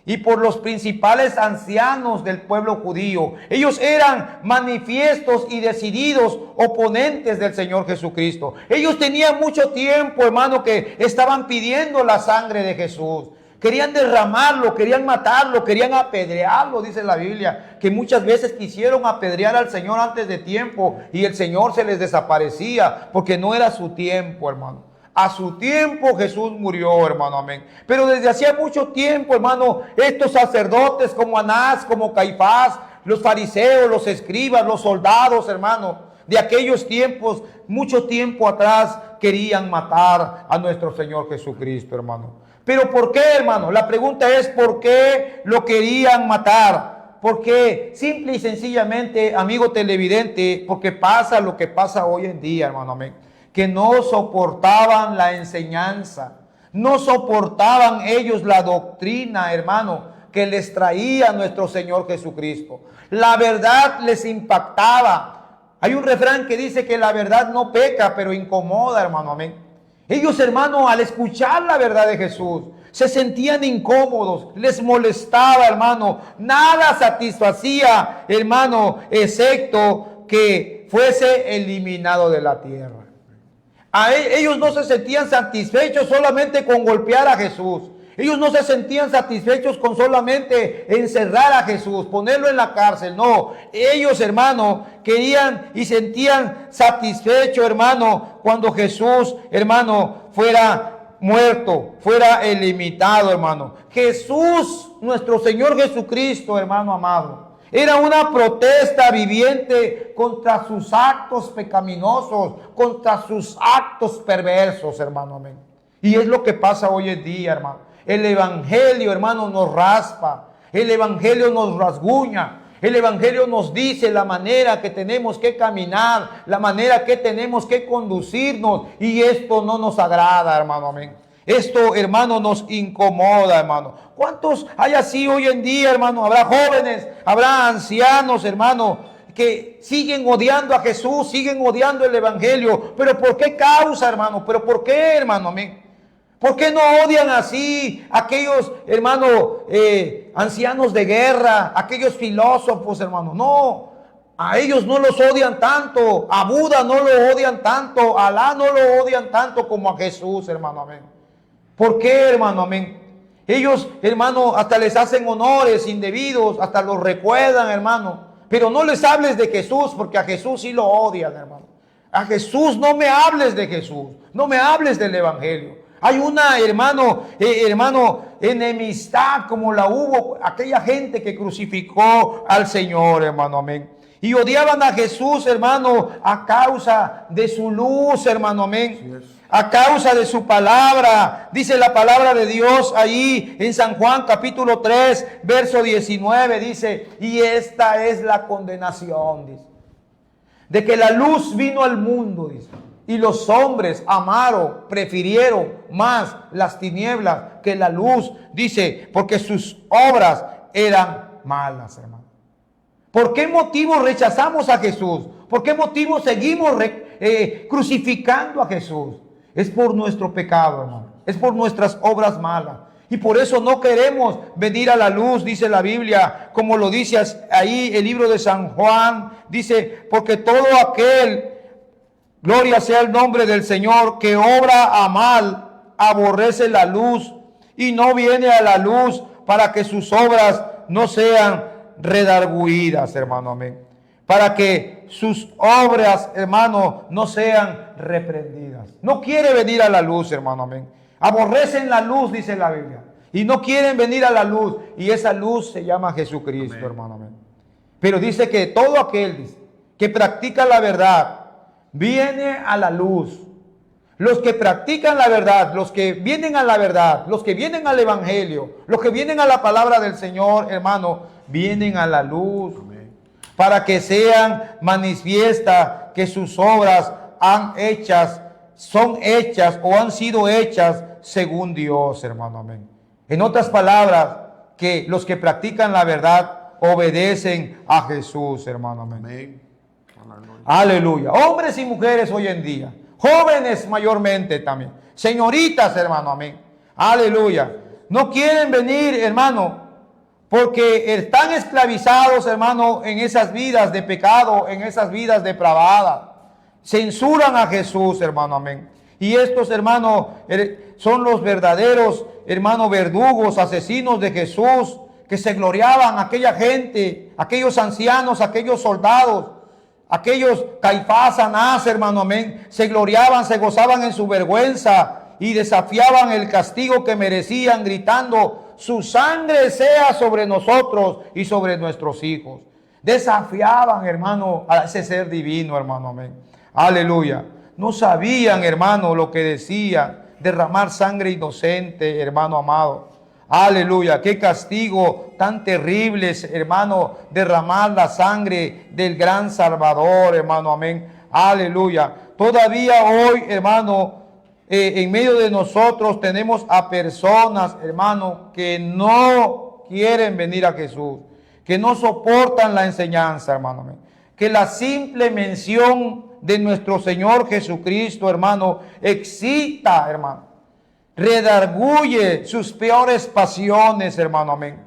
y por los principales ancianos del pueblo judío. Ellos eran manifiestos y decididos oponentes del Señor Jesucristo. Ellos tenían mucho tiempo, hermano, que estaban pidiendo la sangre de Jesús. Querían derramarlo, querían matarlo, querían apedrearlo, dice la Biblia, que muchas veces quisieron apedrear al Señor antes de tiempo y el Señor se les desaparecía porque no era su tiempo, hermano. A su tiempo Jesús murió, hermano, amén. Pero desde hacía mucho tiempo, hermano, estos sacerdotes como Anás, como Caifás, los fariseos, los escribas, los soldados, hermano, de aquellos tiempos, mucho tiempo atrás, querían matar a nuestro Señor Jesucristo, hermano. ¿Pero por qué, hermano? La pregunta es, ¿por qué lo querían matar? Porque simple y sencillamente, amigo televidente, porque pasa lo que pasa hoy en día, hermano, amén, que no soportaban la enseñanza, no soportaban ellos la doctrina, hermano, que les traía nuestro Señor Jesucristo. La verdad les impactaba. Hay un refrán que dice que la verdad no peca, pero incomoda, hermano, amén. Ellos, hermano, al escuchar la verdad de Jesús, se sentían incómodos, les molestaba, hermano. Nada satisfacía, hermano, excepto que fuese eliminado de la tierra. Ellos no se sentían satisfechos solamente con golpear a Jesús. Ellos no se sentían satisfechos con solamente encerrar a Jesús, ponerlo en la cárcel. No, ellos, hermano, querían y sentían satisfecho, hermano, cuando Jesús, hermano, fuera muerto, fuera eliminado, hermano. Jesús, nuestro Señor Jesucristo, hermano amado, era una protesta viviente contra sus actos pecaminosos, contra sus actos perversos, hermano, amén. Y es lo que pasa hoy en día, hermano. El evangelio, hermano, nos raspa. El evangelio nos rasguña. El evangelio nos dice la manera que tenemos que caminar, la manera que tenemos que conducirnos. Y esto no nos agrada, hermano, amén. Esto, hermano, nos incomoda, hermano. ¿Cuántos hay así hoy en día, hermano? Habrá jóvenes, habrá ancianos, hermano, que siguen odiando a Jesús, siguen odiando el evangelio. ¿Pero por qué causa, hermano? ¿Pero por qué, hermano? Amén. ¿Por qué no odian así aquellos, hermano, ancianos de guerra, aquellos filósofos, hermano? No, a ellos no los odian tanto, a Buda no lo odian tanto, a Alá no lo odian tanto como a Jesús, hermano, amén. ¿Por qué, hermano, amén? Ellos, hermano, hasta les hacen honores indebidos, hasta los recuerdan, hermano. Pero no les hables de Jesús, porque a Jesús sí lo odian, hermano. A Jesús no me hables de Jesús, no me hables del evangelio. Hay una, hermano, enemistad como la hubo aquella gente que crucificó al Señor, hermano, amén. Y odiaban a Jesús, hermano, a causa de su luz, hermano, amén. A causa de su palabra. Dice la palabra de Dios ahí en San Juan capítulo 3, verso 19, dice, y esta es la condenación, dice, de que la luz vino al mundo, dice. Y los hombres amaron, prefirieron más las tinieblas que la luz, dice, porque sus obras eran malas, hermano. ¿Por qué motivo rechazamos a Jesús? ¿Por qué motivo seguimos crucificando a Jesús? Es por nuestro pecado, hermano. Es por nuestras obras malas. Y por eso no queremos venir a la luz, dice la Biblia, como lo dice ahí el libro de San Juan. Dice, porque todo aquel, gloria sea el nombre del Señor, que obra a mal, aborrece la luz y no viene a la luz para que sus obras no sean redargüidas, hermano, amén. Para que sus obras, hermano, no sean reprendidas. No quiere venir a la luz, hermano, amén. Aborrecen la luz, dice la Biblia, y no quieren venir a la luz, y esa luz se llama Jesucristo, amén, hermano, amén. Pero dice que todo aquel, dice, que practica la verdad, viene a la luz. Los que practican la verdad, los que vienen a la verdad, los que vienen al evangelio, los que vienen a la palabra del Señor, hermano, vienen a la luz. Amén. Para que sean manifiestas que sus obras son hechas o han sido hechas según Dios, hermano, amén. En otras palabras, que los que practican la verdad obedecen a Jesús, hermano, amén. Amén. Aleluya. Hombres y mujeres hoy en día, jóvenes mayormente también, señoritas, hermano, amén. Aleluya. No quieren venir, hermano, porque están esclavizados, hermano, en esas vidas de pecado, en esas vidas depravadas. Censuran a Jesús, hermano, amén. Y estos, hermanos, son los verdaderos, hermanos, verdugos, asesinos de Jesús, que se gloriaban aquella gente, aquellos ancianos, aquellos soldados, aquellos Caifás, Anás, hermano, amén, se gloriaban, se gozaban en su vergüenza y desafiaban el castigo que merecían, gritando, su sangre sea sobre nosotros y sobre nuestros hijos. Desafiaban, hermano, a ese ser divino, hermano, amén. Aleluya. No sabían, hermano, lo que decía derramar sangre inocente, hermano amado. Aleluya, qué castigo tan terrible, hermano, derramar la sangre del gran Salvador, hermano, amén. Aleluya. Todavía hoy, hermano, en medio de nosotros tenemos a personas, hermano, que no quieren venir a Jesús, que no soportan la enseñanza, hermano, amén. Que la simple mención de nuestro Señor Jesucristo, hermano, excita, hermano, redarguye sus peores pasiones, hermano, amén.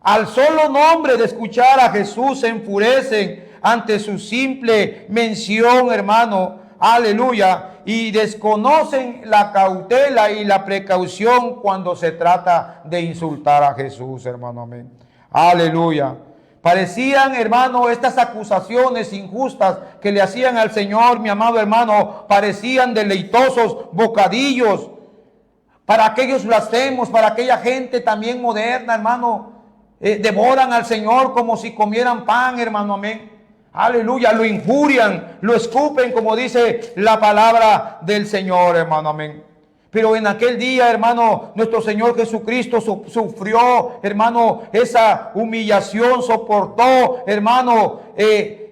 Al solo nombre de escuchar a Jesús se enfurecen ante su simple mención, hermano, aleluya, y desconocen la cautela y la precaución cuando se trata de insultar a Jesús, hermano, amén. Aleluya. Parecían, hermano, estas acusaciones injustas que le hacían al Señor, mi amado hermano, parecían deleitosos bocadillos para aquellos blasfemos, para aquella gente también moderna, hermano. Devoran al Señor como si comieran pan, hermano, amén. Aleluya, lo injurian, lo escupen, como dice la palabra del Señor, hermano, amén. Pero en aquel día, hermano, nuestro Señor Jesucristo sufrió, hermano, esa humillación, soportó, hermano,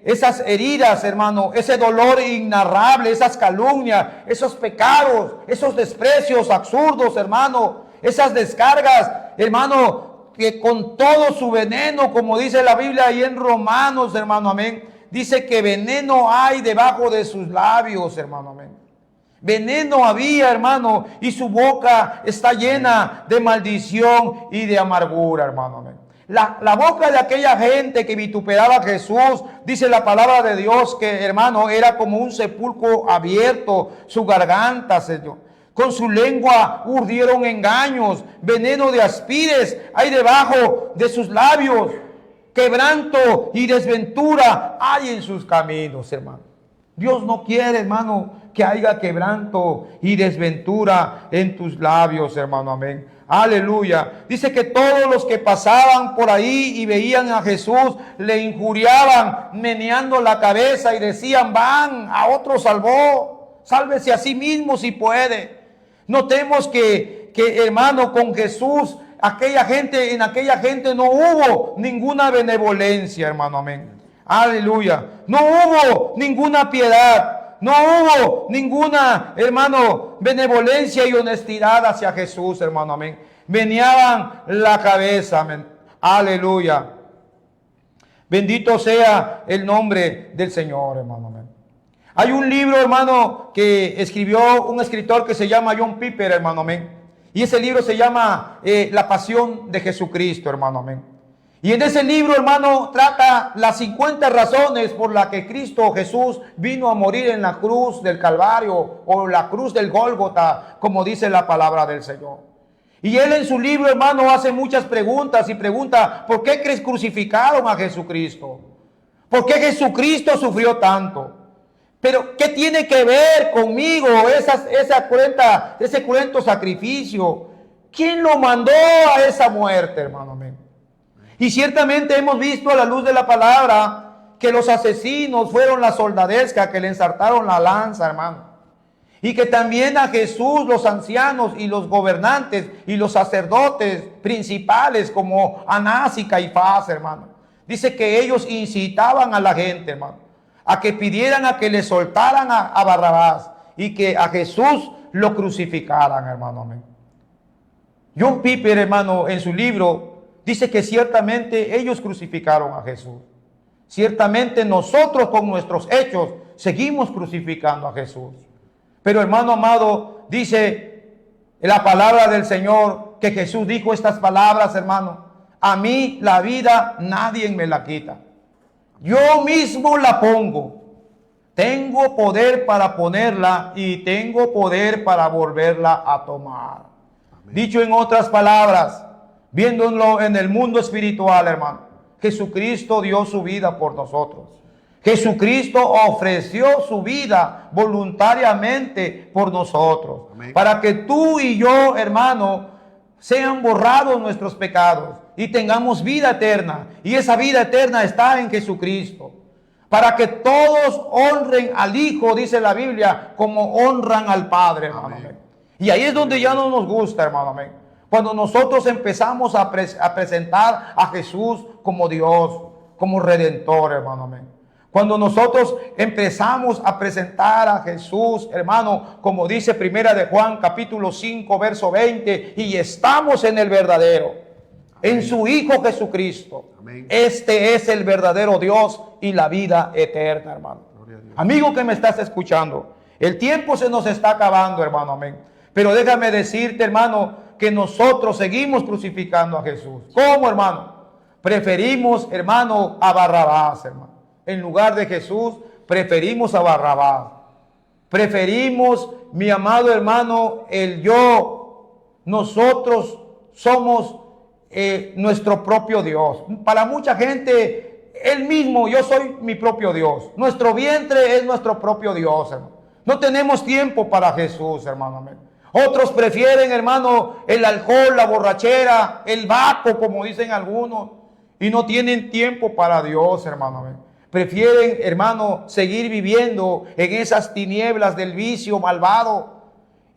esas heridas, hermano, ese dolor innarrable, esas calumnias, esos pecados, esos desprecios absurdos, hermano, esas descargas, hermano, que con todo su veneno, como dice la Biblia ahí en Romanos, hermano, amén, dice que veneno hay debajo de sus labios, hermano, amén. Veneno había, hermano, y su boca está llena de maldición y de amargura, hermano, amén. La boca de aquella gente que vituperaba a Jesús, dice la palabra de Dios que, hermano, era como un sepulcro abierto, su garganta, Señor. Con su lengua urdieron engaños, veneno de aspides hay debajo de sus labios. Quebranto y desventura hay en sus caminos, hermano. Dios no quiere, hermano, que haya quebranto y desventura en tus labios, hermano, amén. Aleluya. Dice que todos los que pasaban por ahí y veían a Jesús le injuriaban, meneando la cabeza y decían: van, a otro salvó, sálvese a sí mismo si puede. Notemos que hermano, con Jesús, en aquella gente no hubo ninguna benevolencia, hermano, amén. Aleluya. No hubo ninguna piedad. No hubo ninguna, hermano, benevolencia y honestidad hacia Jesús, hermano, amén. Meneaban la cabeza, amén. Aleluya. Bendito sea el nombre del Señor, hermano, amén. Hay un libro, hermano, que escribió un escritor que se llama John Piper, hermano, amén. Y ese libro se llama La Pasión de Jesucristo, hermano, amén. Y en ese libro, hermano, trata las 50 razones por las que Cristo Jesús vino a morir en la cruz del Calvario o la cruz del Gólgota, como dice la palabra del Señor. Y él en su libro, hermano, hace muchas preguntas y pregunta: ¿por qué crucificaron a Jesucristo? ¿Por qué Jesucristo sufrió tanto? Pero ¿qué tiene que ver conmigo ese cruento sacrificio? ¿Quién lo mandó a esa muerte, hermano? Amén. Y ciertamente hemos visto a la luz de la palabra que los asesinos fueron la soldadesca que le ensartaron la lanza, hermano. Y que también a Jesús los ancianos y los gobernantes y los sacerdotes principales como Anás y Caifás, hermano. Dice que ellos incitaban a la gente, hermano, a que pidieran a que le soltaran a Barrabás y que a Jesús lo crucificaran, hermano. Amén. John Piper, hermano, en su libro dice que ciertamente ellos crucificaron a Jesús. Ciertamente nosotros con nuestros hechos seguimos crucificando a Jesús. Pero, hermano amado, dice la palabra del Señor que Jesús dijo estas palabras, hermano: a mí la vida nadie me la quita. Yo mismo la pongo. Tengo poder para ponerla y tengo poder para volverla a tomar. Amén. Dicho en otras palabras, viéndolo en el mundo espiritual, hermano, Jesucristo dio su vida por nosotros. Jesucristo ofreció su vida voluntariamente por nosotros. Amén. Para que tú y yo, hermano, sean borrados nuestros pecados y tengamos vida eterna. Y esa vida eterna está en Jesucristo. Para que todos honren al Hijo, dice la Biblia, como honran al Padre, hermano. Amén. Y ahí es donde ya no nos gusta, hermano. Amén. Cuando nosotros empezamos a presentar a Jesús como Dios, como Redentor, hermano, amén. Cuando nosotros empezamos a presentar a Jesús, hermano, como dice Primera de Juan, capítulo 5, verso 20, y estamos en el verdadero, en su Hijo Jesucristo. Amén. Este es el verdadero Dios y la vida eterna, hermano. Amigo que me estás escuchando, el tiempo se nos está acabando, hermano, amén. Pero déjame decirte, hermano, que nosotros seguimos crucificando a Jesús. ¿Cómo, hermano? Preferimos, hermano, a Barrabás, hermano. En lugar de Jesús, preferimos a Barrabás. Preferimos, mi amado hermano, el yo. Nosotros somos nuestro propio Dios. Para mucha gente, él mismo, yo soy mi propio Dios. Nuestro vientre es nuestro propio Dios, hermano. No tenemos tiempo para Jesús, hermano. Amén. Otros prefieren, hermano, el alcohol, la borrachera, el vaco, como dicen algunos, y no tienen tiempo para Dios, hermano. Amén. Prefieren, hermano, seguir viviendo en esas tinieblas del vicio malvado,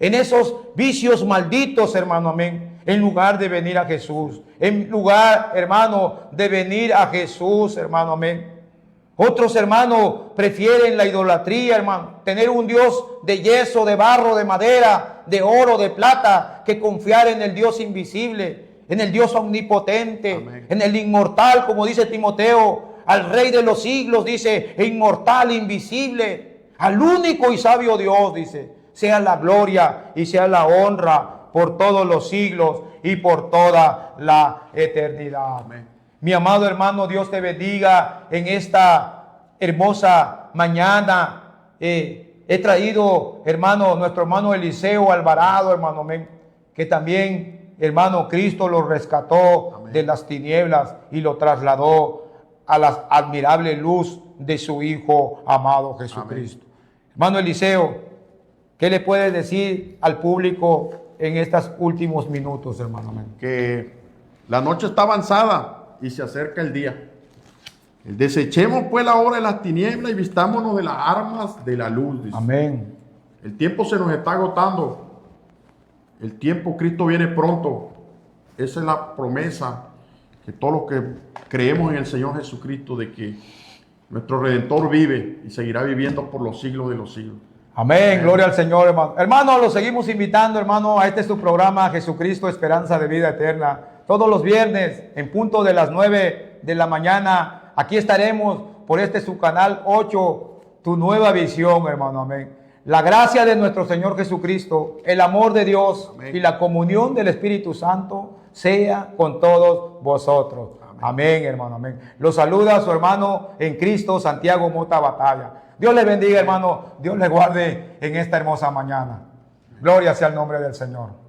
en esos vicios malditos, hermano, amén, en lugar de venir a Jesús, en lugar, hermano, de venir a Jesús, hermano, amén. Otros, hermanos, prefieren la idolatría, hermano, tener un Dios de yeso, de barro, de madera, de oro, de plata, que confiar en el Dios invisible, en el Dios omnipotente, amén, en el inmortal, como dice Timoteo, al Rey de los siglos, dice, inmortal, invisible, al único y sabio Dios, dice, sea la gloria y sea la honra por todos los siglos y por toda la eternidad. Amén. Mi amado hermano, Dios te bendiga en esta hermosa mañana. He traído, hermano, nuestro hermano Eliseo Alvarado, hermano, amén, que también, hermano, Cristo lo rescató, amén, de las tinieblas y lo trasladó a la admirable luz de su Hijo amado Jesucristo. Amén. Hermano Eliseo, ¿qué le puedes decir al público en estos últimos minutos, hermano? Amén. Que la noche está avanzada y se acerca el día. Desechemos pues la hora de las tinieblas y vistámonos de las armas de la luz. Dice. Amén. El tiempo se nos está agotando. El tiempo, Cristo viene pronto. Esa es la promesa que todos los que creemos en el Señor Jesucristo, de que nuestro Redentor vive y seguirá viviendo por los siglos de los siglos. Amén. Amén. Gloria al Señor, hermano. Hermano, lo seguimos invitando, hermano, a este es tu programa, Jesucristo, Esperanza de Vida Eterna. Todos los viernes, en punto de las 9 de la mañana, aquí estaremos por su canal 8, tu nueva visión, hermano. Amén. La gracia de nuestro Señor Jesucristo, el amor de Dios, amén, y la comunión del Espíritu Santo sea con todos vosotros. Amén, amén, hermano. Amén. Los saluda su hermano en Cristo, Santiago Mota Batalla. Dios les bendiga, hermano. Dios les guarde en esta hermosa mañana. Gloria sea el nombre del Señor.